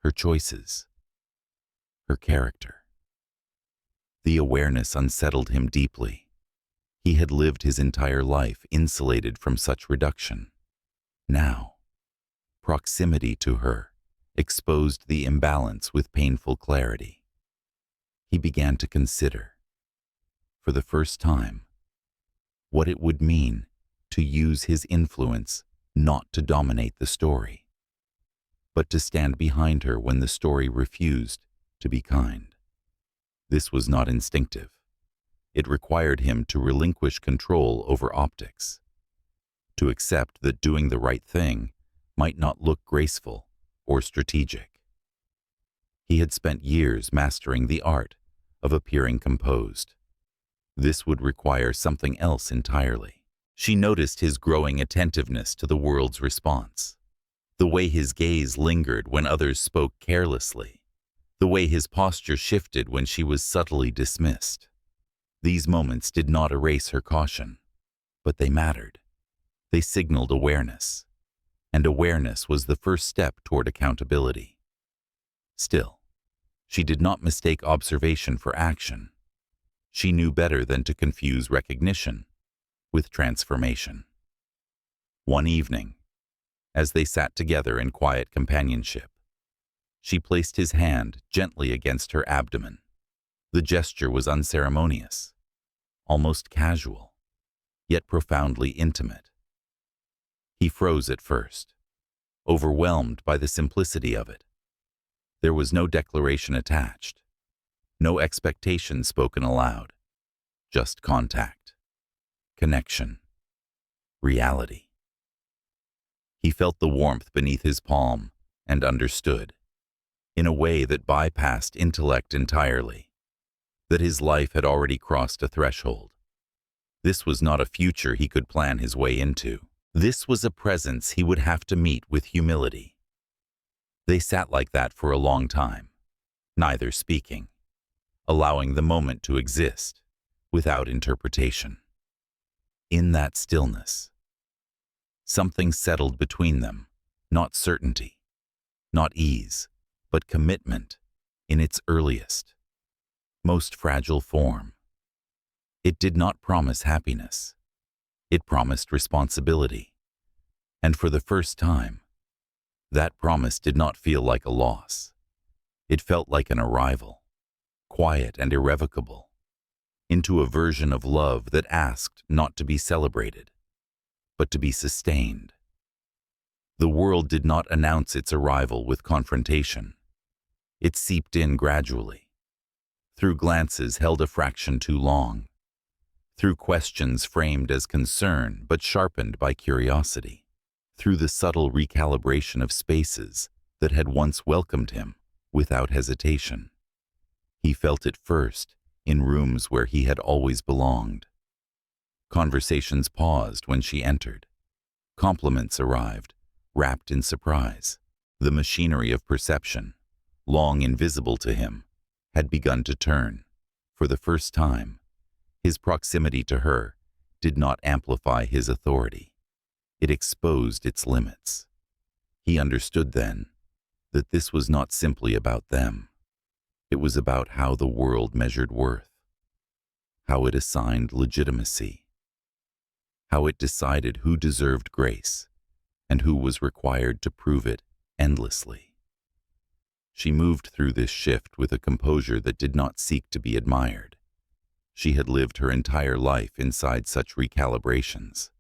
her choices, her character. The awareness unsettled him deeply. He had lived his entire life insulated from such reduction. Now, proximity to her exposed the imbalance with painful clarity. He began to consider, for the first time, what it would mean to use his influence not to dominate the story, but to stand behind her when the story refused to be kind. This was not instinctive. It required him to relinquish control over optics, to accept that doing the right thing might not look graceful or strategic. He had spent years mastering the art of appearing composed. This would require something else entirely. She noticed his growing attentiveness to the world's response, the way his gaze lingered when others spoke carelessly, the way his posture shifted when she was subtly dismissed. These moments did not erase her caution, but they mattered. They signaled awareness, and awareness was the first step toward accountability. Still, she did not mistake observation for action. She knew better than to confuse recognition with transformation. One evening, as they sat together in quiet companionship, she placed his hand gently against her abdomen. The gesture was unceremonious, almost casual, yet profoundly intimate. He froze at first, overwhelmed by the simplicity of it. There was no declaration attached, no expectation spoken aloud, just contact, connection, reality. He felt the warmth beneath his palm and understood, in a way that bypassed intellect entirely, that his life had already crossed a threshold. This was not a future he could plan his way into. This was a presence he would have to meet with humility. They sat like that for a long time, neither speaking, allowing the moment to exist without interpretation. In that stillness, Something settled between them, not certainty, not ease, but commitment in its earliest, most fragile form. It did not promise happiness. It promised responsibility. And for the first time, that promise did not feel like a loss. It felt like an arrival, quiet and irrevocable, into a version of love that asked not to be celebrated, but to be sustained. The world did not announce its arrival with confrontation. It seeped in gradually, through glances held a fraction too long, through questions framed as concern but sharpened by curiosity, through the subtle recalibration of spaces that had once welcomed him without hesitation. He felt it first in rooms where he had always belonged. Conversations paused when she entered. Compliments arrived, wrapped in surprise. The machinery of perception, long invisible to him, had begun to turn. For the first time, his proximity to her did not amplify his authority. It exposed its limits. He understood then that this was not simply about them. It was about how the world measured worth, how it assigned legitimacy, how it decided who deserved grace and who was required to prove it endlessly. She moved through this shift with a composure that did not seek to be admired. She had lived her entire life inside such recalibrations,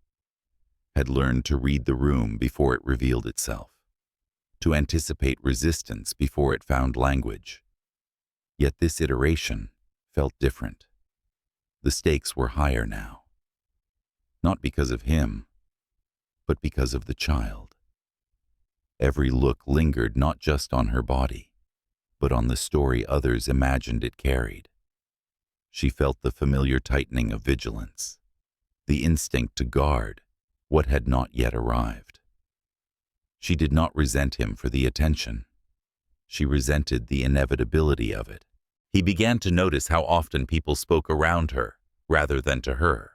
had learned to read the room before it revealed itself, to anticipate resistance before it found language. Yet this iteration felt different. The stakes were higher now, not because of him, but because of the child. Every look lingered not just on her body, but on the story others imagined it carried. She felt the familiar tightening of vigilance, the instinct to guard what had not yet arrived. She did not resent him for the attention. She resented the inevitability of it. He began to notice how often people spoke around her rather than to her,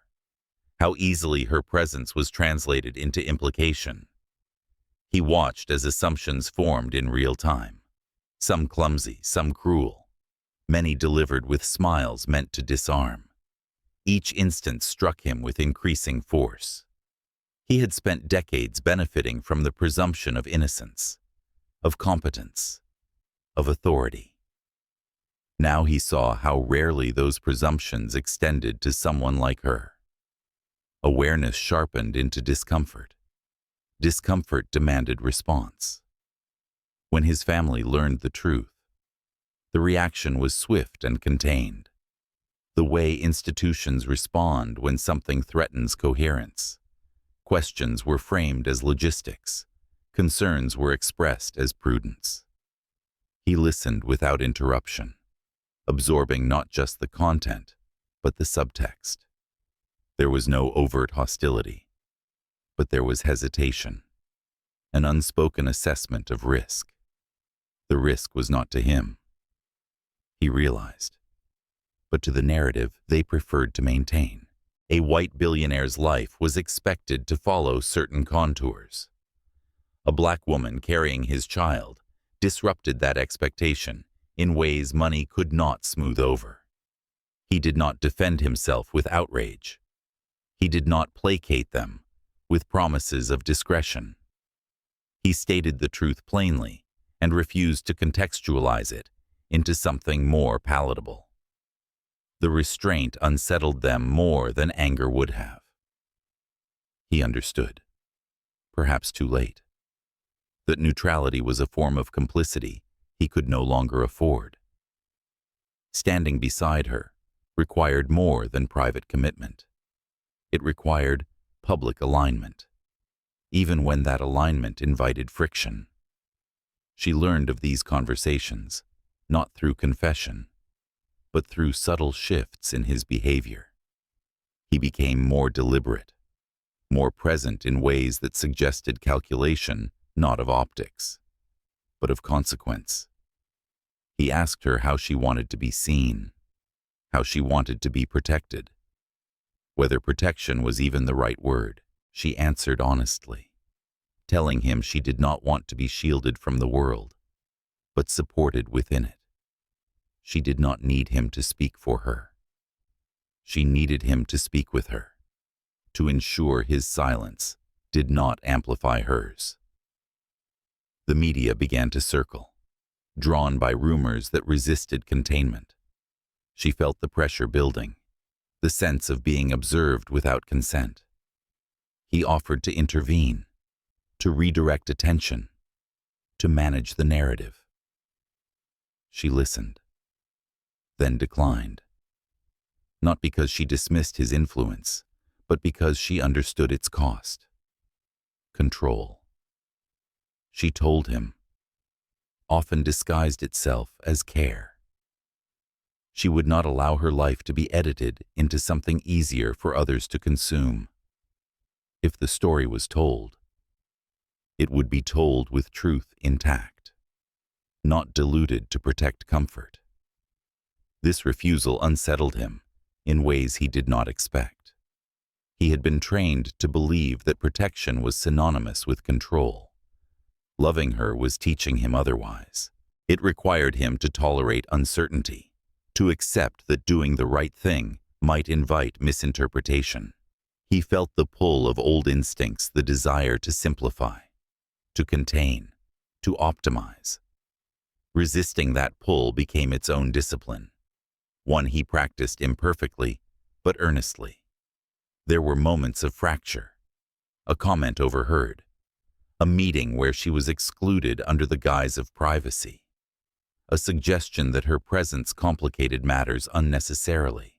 how easily her presence was translated into implication. He watched as assumptions formed in real time, some clumsy, some cruel, many delivered with smiles meant to disarm. Each instant struck him with increasing force. He had spent decades benefiting from the presumption of innocence, of competence, of authority. Now he saw how rarely those presumptions extended to someone like her. Awareness sharpened into discomfort. Discomfort demanded response. When his family learned the truth, the reaction was swift and contained. The way institutions respond when something threatens coherence. Questions were framed as logistics. Concerns were expressed as prudence. He listened without interruption, absorbing not just the content, but the subtext. There was no overt hostility, but there was hesitation, an unspoken assessment of risk. The risk was not to him, he realized, but to the narrative they preferred to maintain. A white billionaire's life was expected to follow certain contours. A black woman carrying his child disrupted that expectation in ways money could not smooth over. He did not defend himself with outrage. He did not placate them with promises of discretion. He stated the truth plainly and refused to contextualize it into something more palatable. The restraint unsettled them more than anger would have. He understood, perhaps too late, that neutrality was a form of complicity he could no longer afford. Standing beside her required more than private commitment. It required public alignment, even when that alignment invited friction. She learned of these conversations, not through confession, but through subtle shifts in his behavior. He became more deliberate, more present in ways that suggested calculation not of optics, but of consequence. He asked her how she wanted to be seen, how she wanted to be protected, whether protection was even the right word. She answered honestly, telling him she did not want to be shielded from the world, but supported within it. She did not need him to speak for her. She needed him to speak with her, to ensure his silence did not amplify hers. The media began to circle, drawn by rumors that resisted containment. She felt the pressure building, the sense of being observed without consent. He offered to intervene, to redirect attention, to manage the narrative. She listened, then declined. Not because she dismissed his influence, but because she understood its cost. Control. She told him, often disguised itself as care. She would not allow her life to be edited into something easier for others to consume. If the story was told, it would be told with truth intact, not diluted to protect comfort. This refusal unsettled him in ways he did not expect. He had been trained to believe that protection was synonymous with control. Loving her was teaching him otherwise. It required him to tolerate uncertainty, to accept that doing the right thing might invite misinterpretation. He felt the pull of old instincts, the desire to simplify, to contain, to optimize. Resisting that pull became its own discipline, one he practiced imperfectly but earnestly. There were moments of fracture, a comment overheard, a meeting where she was excluded under the guise of privacy, a suggestion that her presence complicated matters unnecessarily.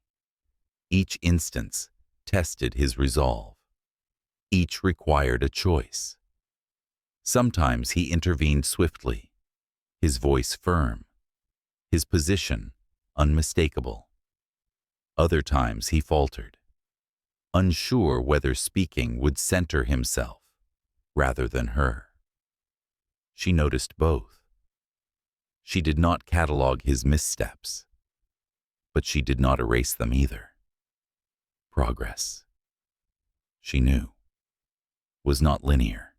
Each instance tested his resolve. Each required a choice. Sometimes he intervened swiftly, his voice firm, his position unmistakable. Other times he faltered, unsure whether speaking would center himself rather than her. She noticed both. She did not catalog his missteps, but she did not erase them either. Progress, she knew, was not linear.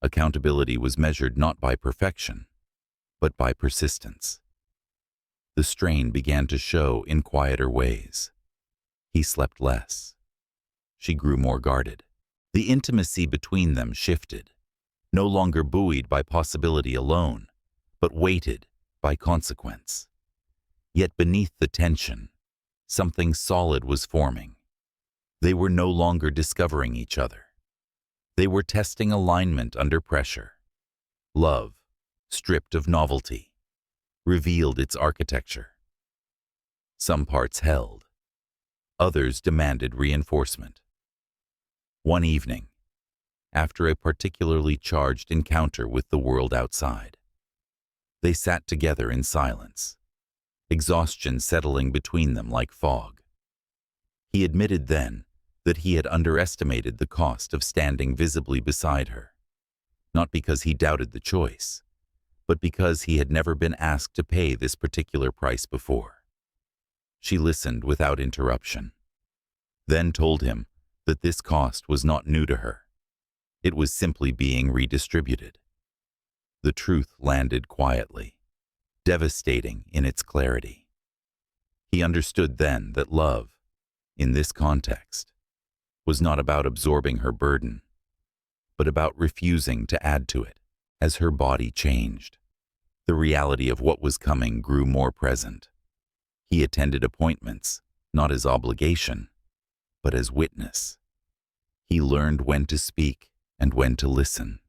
Accountability was measured not by perfection, but by persistence. The strain began to show in quieter ways. He slept less. She grew more guarded. The intimacy between them shifted, no longer buoyed by possibility alone, but weighted by consequence. Yet beneath the tension, something solid was forming. They were no longer discovering each other. They were testing alignment under pressure. Love, stripped of novelty, revealed its architecture. Some parts held. Others demanded reinforcement. One evening, after a particularly charged encounter with the world outside, they sat together in silence, exhaustion settling between them like fog. He admitted then that he had underestimated the cost of standing visibly beside her, not because he doubted the choice, but because he had never been asked to pay this particular price before. She listened without interruption, then told him that this cost was not new to her. It was simply being redistributed. The truth landed quietly, devastating in its clarity. He understood then that love, in this context, was not about absorbing her burden, but about refusing to add to it. As her body changed, the reality of what was coming grew more present. He attended appointments, not as obligation, but as witness. He learned when to speak and when to listen.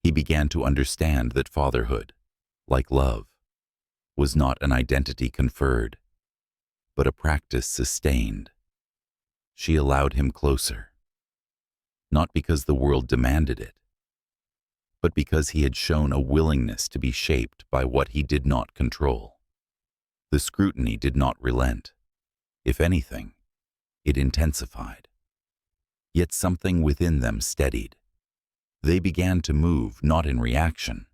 He began to understand that fatherhood, like love, was not an identity conferred, but a practice sustained. She allowed him closer, not because the world demanded it, but because he had shown a willingness to be shaped by what he did not control. The scrutiny did not relent. If anything, it intensified. Yet something within them steadied. They began to move not in reaction,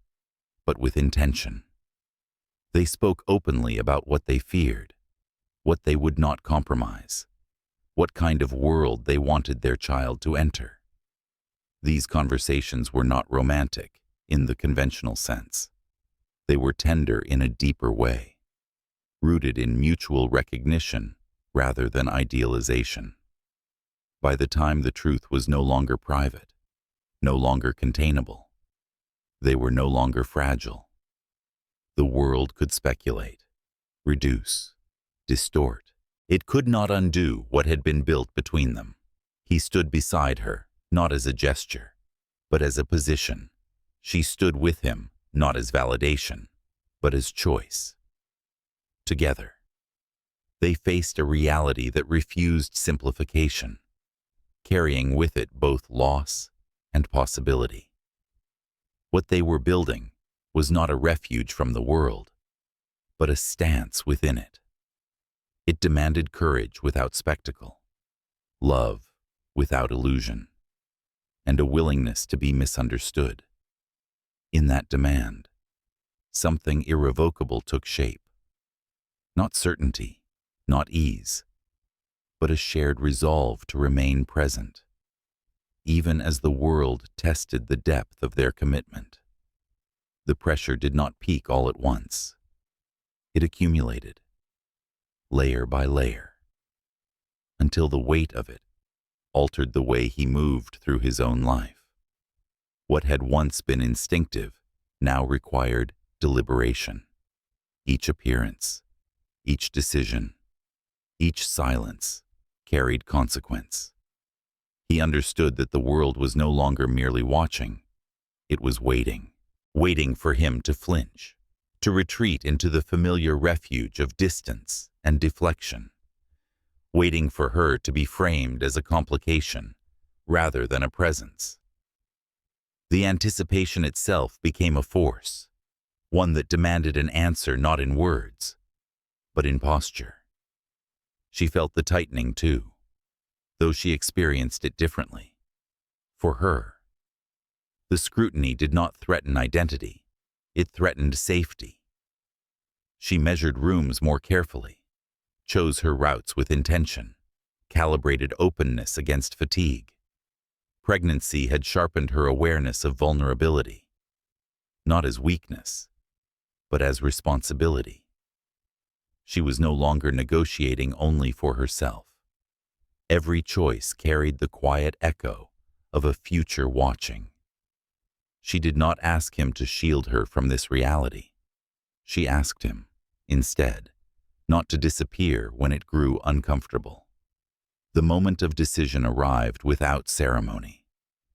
but with intention. They spoke openly about what they feared, what they would not compromise, what kind of world they wanted their child to enter. These conversations were not romantic in the conventional sense. They were tender in a deeper way, rooted in mutual recognition rather than idealization. By the time the truth was no longer private, no longer containable, they were no longer fragile. The world could speculate, reduce, distort. It could not undo what had been built between them. He stood beside her, not as a gesture, but as a position. She stood with him, not as validation, but as choice. Together, they faced a reality that refused simplification, carrying with it both loss and possibility. What they were building was not a refuge from the world, but a stance within it. It demanded courage without spectacle, love without illusion, and a willingness to be misunderstood. In that demand, something irrevocable took shape. Not certainty, not ease, but a shared resolve to remain present, even as the world tested the depth of their commitment. The pressure did not peak all at once. It accumulated, layer by layer, until the weight of it altered the way he moved through his own life. What had once been instinctive now required deliberation. Each appearance, each decision, each silence carried consequence. He understood that the world was no longer merely watching. It was waiting for him to flinch, to retreat into the familiar refuge of distance and deflection, waiting for her to be framed as a complication rather than a presence. The anticipation itself became a force, one that demanded an answer not in words, but in posture. She felt the tightening too, though she experienced it differently. For her, the scrutiny did not threaten identity, it threatened safety. She measured rooms more carefully, chose her routes with intention, calibrated openness against fatigue. Pregnancy had sharpened her awareness of vulnerability, not as weakness, but as responsibility. She was no longer negotiating only for herself. Every choice carried the quiet echo of a future watching. She did not ask him to shield her from this reality. She asked him, instead, not to disappear when it grew uncomfortable. The moment of decision arrived without ceremony,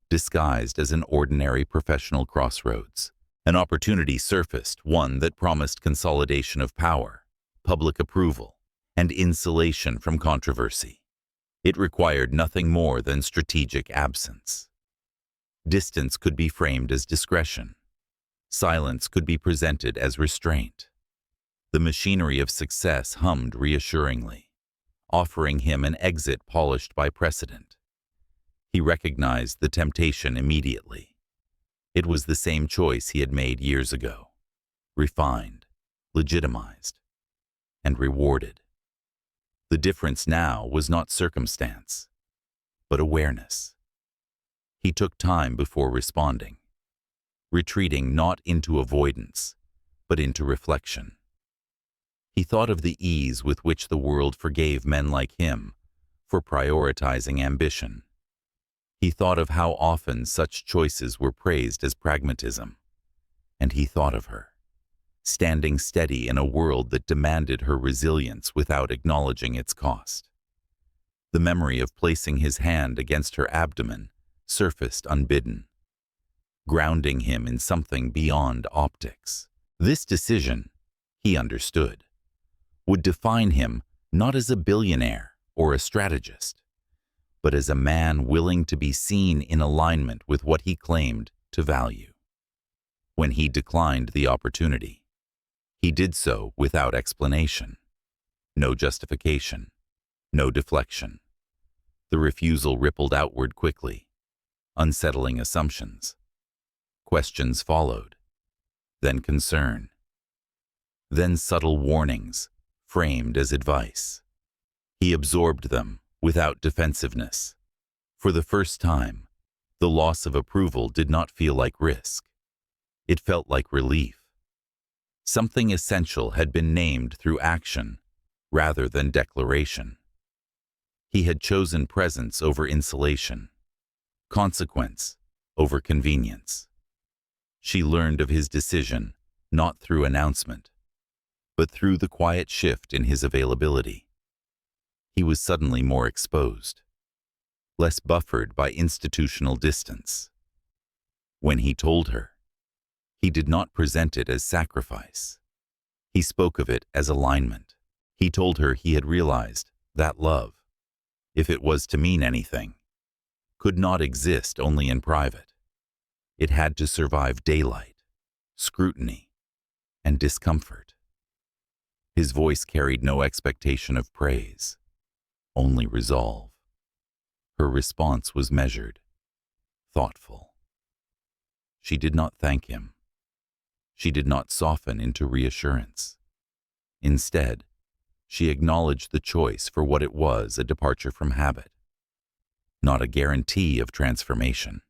disguised as an ordinary professional crossroads. An opportunity surfaced, one that promised consolidation of power, public approval, and insulation from controversy. It required nothing more than strategic absence. Distance could be framed as discretion. Silence could be presented as restraint. The machinery of success hummed reassuringly, offering him an exit polished by precedent. He recognized the temptation immediately. It was the same choice he had made years ago, refined, legitimized, and rewarded. The difference now was not circumstance, but awareness. He took time before responding, retreating not into avoidance, but into reflection. He thought of the ease with which the world forgave men like him for prioritizing ambition. He thought of how often such choices were praised as pragmatism, and he thought of her, standing steady in a world that demanded her resilience without acknowledging its cost. The memory of placing his hand against her abdomen surfaced unbidden, grounding him in something beyond optics. This decision, he understood, would define him not as a billionaire or a strategist, but as a man willing to be seen in alignment with what he claimed to value. When he declined the opportunity, he did so without explanation. No justification, no deflection. The refusal rippled outward quickly, unsettling assumptions. Questions followed, then concern, then subtle warnings framed as advice. He absorbed them without defensiveness. For the first time, the loss of approval did not feel like risk. It felt like relief. Something essential had been named through action rather than declaration. He had chosen presence over insulation, consequence over convenience. She learned of his decision not through announcement, but through the quiet shift in his availability. He was suddenly more exposed, less buffered by institutional distance. When he told her, he did not present it as sacrifice. He spoke of it as alignment. He told her he had realized that love, if it was to mean anything, could not exist only in private. It had to survive daylight, scrutiny, and discomfort. His voice carried no expectation of praise, only resolve. Her response was measured, thoughtful. She did not thank him. She did not soften into reassurance. Instead, she acknowledged the choice for what it was, a departure from habit, not a guarantee of transformation.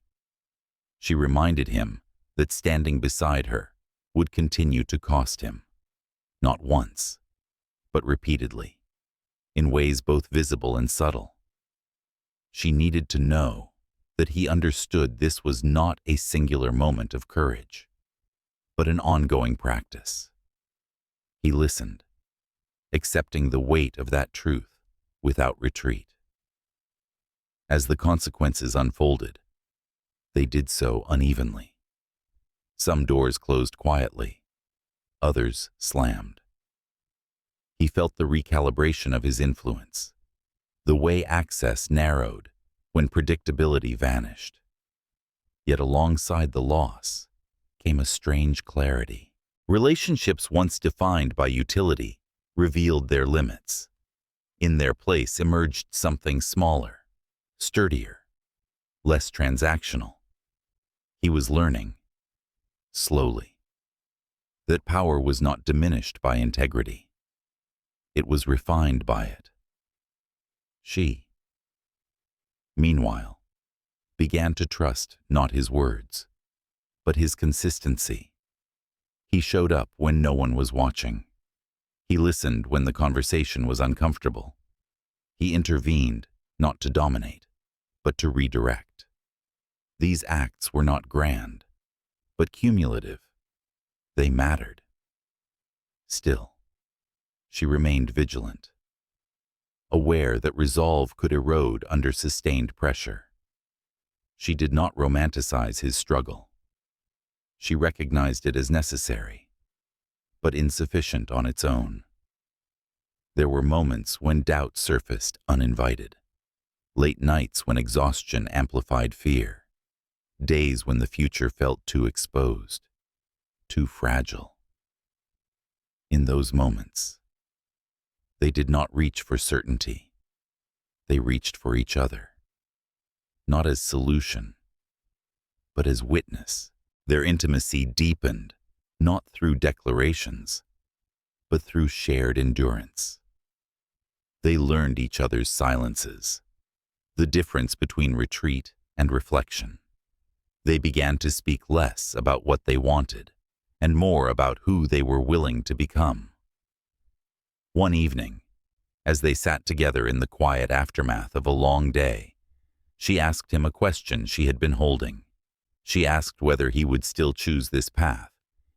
She reminded him that standing beside her would continue to cost him, not once, but repeatedly, in ways both visible and subtle. She needed to know that he understood this was not a singular moment of courage, but an ongoing practice. He listened, accepting the weight of that truth without retreat. As the consequences unfolded, they did so unevenly. Some doors closed quietly, others slammed. He felt the recalibration of his influence, the way access narrowed when predictability vanished. Yet alongside the loss came a strange clarity. Relationships once defined by utility revealed their limits. In their place emerged something smaller, sturdier, less transactional. He was learning, slowly, that power was not diminished by integrity. It was refined by it. She, meanwhile, began to trust not his words, but his consistency. He showed up when no one was watching. He listened when the conversation was uncomfortable. He intervened, not to dominate, but to redirect. These acts were not grand, but cumulative. They mattered. Still, she remained vigilant, aware that resolve could erode under sustained pressure. She did not romanticize his struggle. She recognized it as necessary, but insufficient on its own. There were moments when doubt surfaced uninvited, late nights when exhaustion amplified fear, days when the future felt too exposed, too fragile. In those moments, they did not reach for certainty. They reached for each other, not as solution, but as witness. Their intimacy deepened, not through declarations, but through shared endurance. They learned each other's silences, the difference between retreat and reflection. They began to speak less about what they wanted and more about who they were willing to become. One evening, as they sat together in the quiet aftermath of a long day, she asked him a question she had been holding. She asked whether he would still choose this path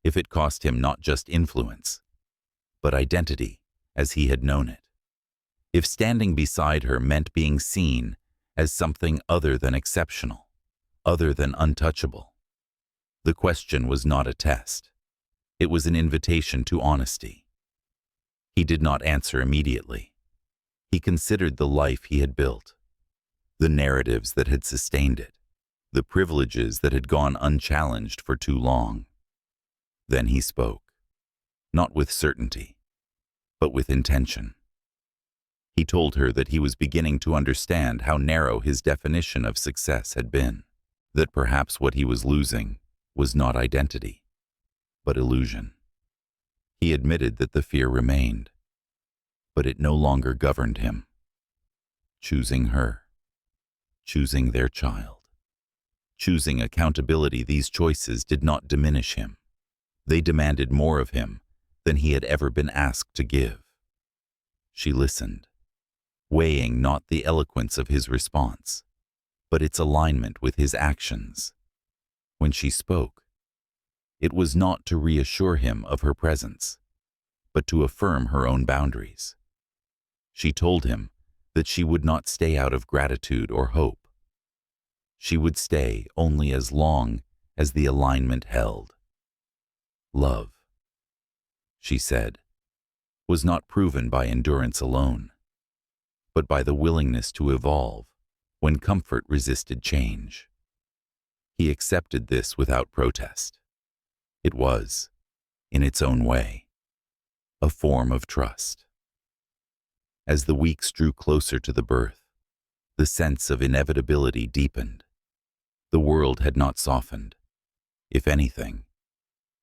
if it cost him not just influence, but identity as he had known it. If standing beside her meant being seen as something other than exceptional, other than untouchable. The question was not a test. It was an invitation to honesty. He did not answer immediately. He considered the life he had built, the narratives that had sustained it, the privileges that had gone unchallenged for too long. Then he spoke, not with certainty, but with intention. He told her that he was beginning to understand how narrow his definition of success had been, that perhaps what he was losing was not identity, but illusion. He admitted that the fear remained, but it no longer governed him. choosing her, choosing their child, choosing accountability. These choices did not diminish him. They demanded more of him than he had ever been asked to give. She listened, weighing not the eloquence of his response, but its alignment with his actions. When she spoke, it was not to reassure him of her presence, but to affirm her own boundaries. She told him that she would not stay out of gratitude or hope. She would stay only as long as the alignment held. Love, she said, was not proven by endurance alone, but by the willingness to evolve when comfort resisted change. He accepted this without protest. It was, in its own way, a form of trust. As the weeks drew closer to the birth, the sense of inevitability deepened. The world had not softened. If anything,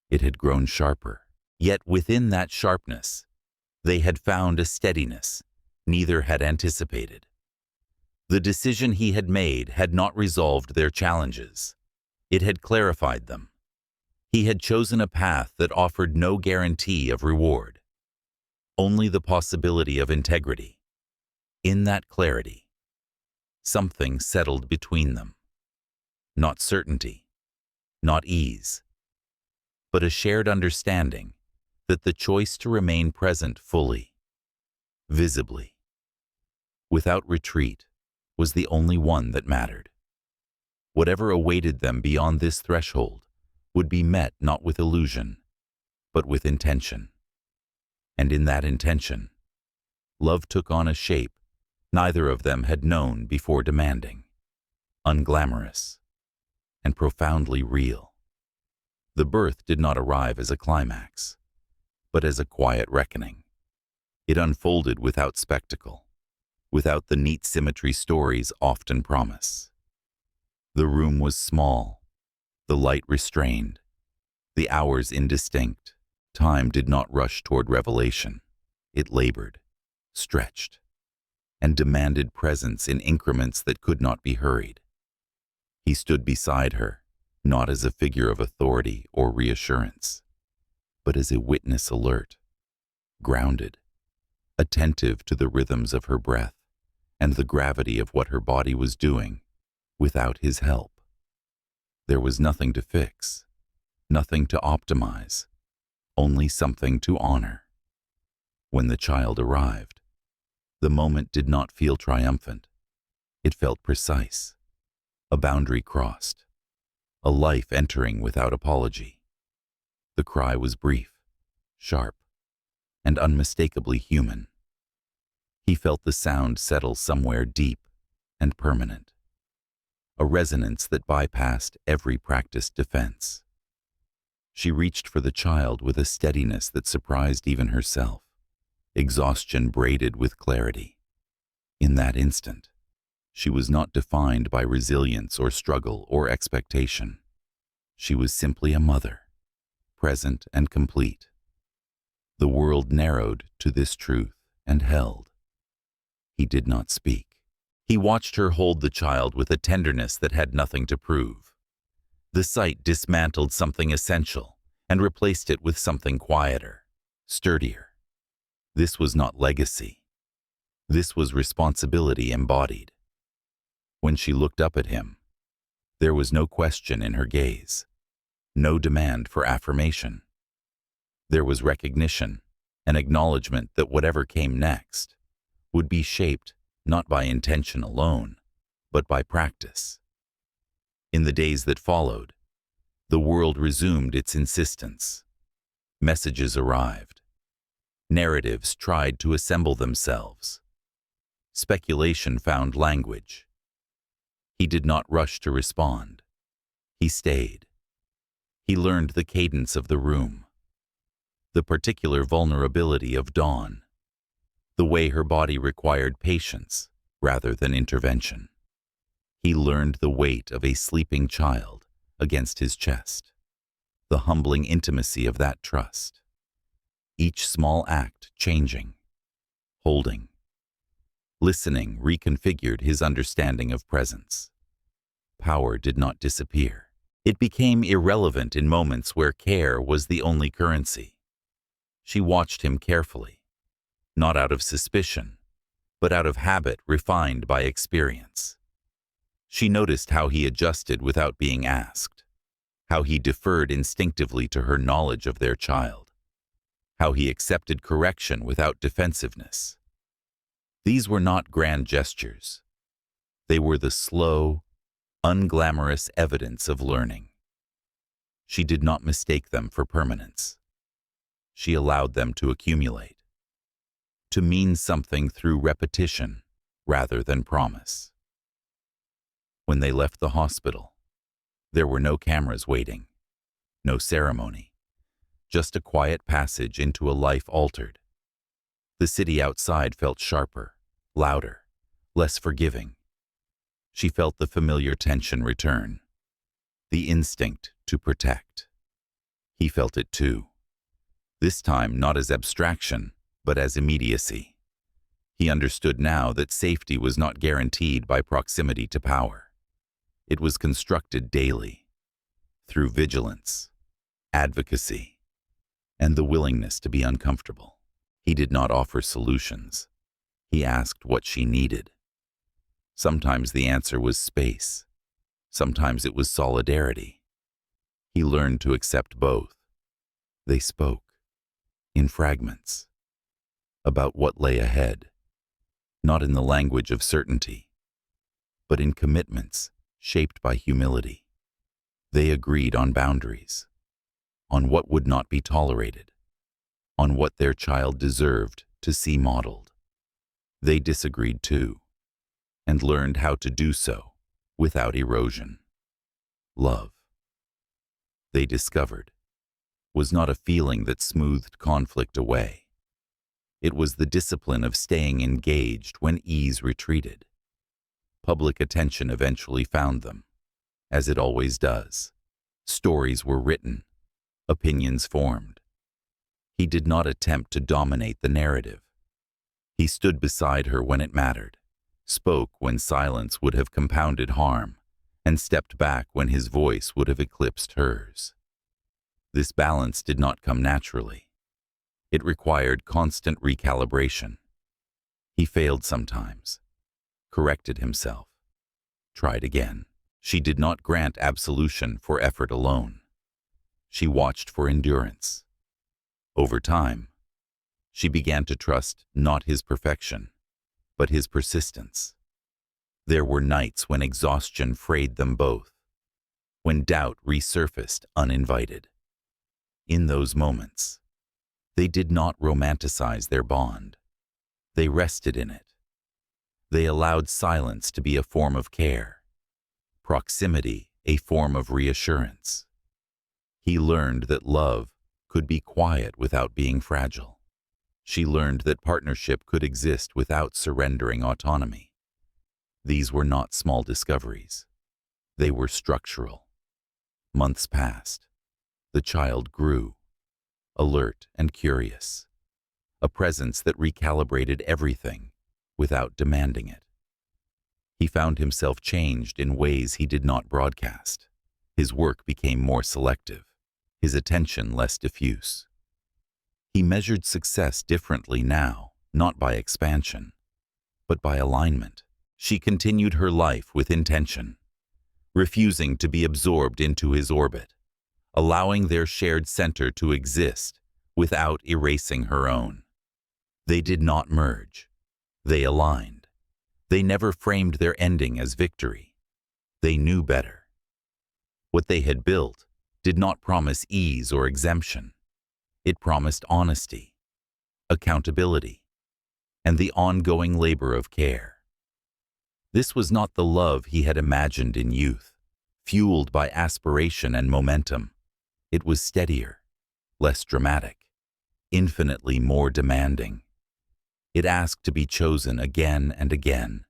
it had grown sharper. Yet within that sharpness, they had found a steadiness neither had anticipated. The decision he had made had not resolved their challenges. It had clarified them. He had chosen a path that offered no guarantee of reward, only the possibility of integrity. In that clarity, something settled between them. Not certainty, not ease, but a shared understanding that the choice to remain present fully, visibly, without retreat, was the only one that mattered. Whatever awaited them beyond this threshold would be met not with illusion, but with intention. And in that intention, love took on a shape neither of them had known before: demanding, unglamorous, and profoundly real. The birth did not arrive as a climax, but as a quiet reckoning. It unfolded without spectacle, without the neat symmetry stories often promise. The room was small, the light restrained, the hours indistinct. Time did not rush toward revelation. It labored, stretched, and demanded presence in increments that could not be hurried. He stood beside her, not as a figure of authority or reassurance, but as a witness alert, grounded, attentive to the rhythms of her breath and the gravity of what her body was doing without his help. There was nothing to fix, nothing to optimize, only something to honor. When the child arrived, the moment did not feel triumphant. It felt precise. A boundary crossed, a life entering without apology. The cry was brief, sharp, and unmistakably human. He felt the sound settle somewhere deep and permanent, a resonance that bypassed every practiced defense. She reached for the child with a steadiness that surprised even herself, exhaustion braided with clarity. In that instant, she was not defined by resilience or struggle or expectation. She was simply a mother, present and complete. The world narrowed to this truth and held. He did not speak. He watched her hold the child with a tenderness that had nothing to prove. The sight dismantled something essential and replaced it with something quieter, sturdier. This was not legacy. This was responsibility embodied. When she looked up at him, there was no question in her gaze, no demand for affirmation. There was recognition, an acknowledgement that whatever came next would be shaped not by intention alone, but by practice. In the days that followed, the world resumed its insistence. Messages arrived. Narratives tried to assemble themselves. Speculation found language. He did not rush to respond. He stayed. He learned the cadence of the room, the particular vulnerability of Dawn, the way her body required patience rather than intervention. He learned the weight of a sleeping child against his chest, the humbling intimacy of that trust. Each small act changing, holding, Listening reconfigured his understanding of presence. Power did not disappear. It became irrelevant in moments where care was the only currency. She watched him carefully, not out of suspicion, but out of habit refined by experience. She noticed how he adjusted without being asked, how he deferred instinctively to her knowledge of their child, how he accepted correction without defensiveness. These were not grand gestures. They were the slow, unglamorous evidence of learning. She did not mistake them for permanence. She allowed them to accumulate, to mean something through repetition rather than promise. When they left the hospital, there were no cameras waiting, no ceremony, just a quiet passage into a life altered. The city outside felt sharper, louder, less forgiving. She felt the familiar tension return, the instinct to protect. He felt it too, this time not as abstraction, but as immediacy. He understood now that safety was not guaranteed by proximity to power. It was constructed daily, through vigilance, advocacy, and the willingness to be uncomfortable. He did not offer solutions. He asked what she needed. Sometimes the answer was space. Sometimes it was solidarity. He learned to accept both. They spoke, in fragments, about what lay ahead, not in the language of certainty, but in commitments shaped by humility. They agreed on boundaries, on what would not be tolerated, on what their child deserved to see modeled. They disagreed too, and learned how to do so without erosion. Love, they discovered, was not a feeling that smoothed conflict away. It was the discipline of staying engaged when ease retreated. Public attention eventually found them, as it always does. Stories were written, opinions formed. He did not attempt to dominate the narrative. He stood beside her when it mattered, spoke when silence would have compounded harm, and stepped back when his voice would have eclipsed hers. This balance did not come naturally. It required constant recalibration. He failed sometimes, corrected himself, tried again. She did not grant absolution for effort alone. She watched for endurance. Over time, she began to trust not his perfection, but his persistence. There were nights when exhaustion frayed them both, when doubt resurfaced uninvited. In those moments, they did not romanticize their bond. They rested in it. They allowed silence to be a form of care, proximity a form of reassurance. He learned that love could be quiet without being fragile. She learned that partnership could exist without surrendering autonomy. These were not small discoveries. They were structural. Months passed. The child grew, alert and curious, a presence that recalibrated everything without demanding it. He found himself changed in ways he did not broadcast. His work became more selective, his attention less diffuse. He measured success differently now, not by expansion, but by alignment. She continued her life with intention, refusing to be absorbed into his orbit, allowing their shared center to exist without erasing her own. They did not merge. They aligned. They never framed their ending as victory. They knew better. What they had built did not promise ease or exemption. It promised honesty, accountability, and the ongoing labor of care. This was not the love he had imagined in youth, fueled by aspiration and momentum. It was steadier, less dramatic, infinitely more demanding. It asked to be chosen again and again,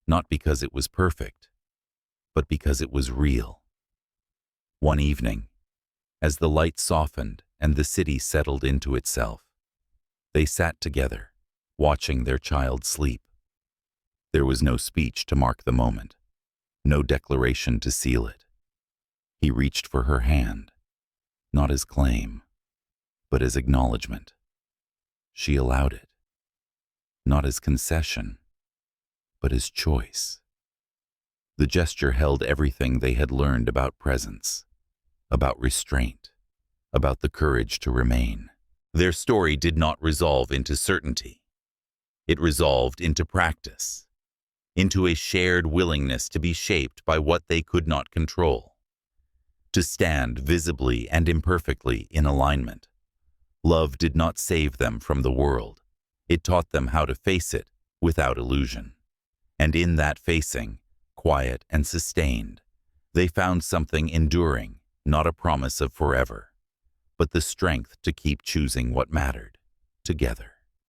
not because it was perfect, but because it was real. One evening, as the light softened and the city settled into itself, they sat together, watching their child sleep. There was no speech to mark the moment, no declaration to seal it. He reached for her hand, not as claim, but as acknowledgement. She allowed it, not as concession, but as choice. The gesture held everything they had learned about presence, about restraint, about the courage to remain. Their story did not resolve into certainty. It resolved into practice, into a shared willingness to be shaped by what they could not control, to stand visibly and imperfectly in alignment. Love did not save them from the world. It taught them how to face it without illusion. And in that facing, quiet and sustained, they found something enduring, not a promise of forever, but the strength to keep choosing what mattered, together.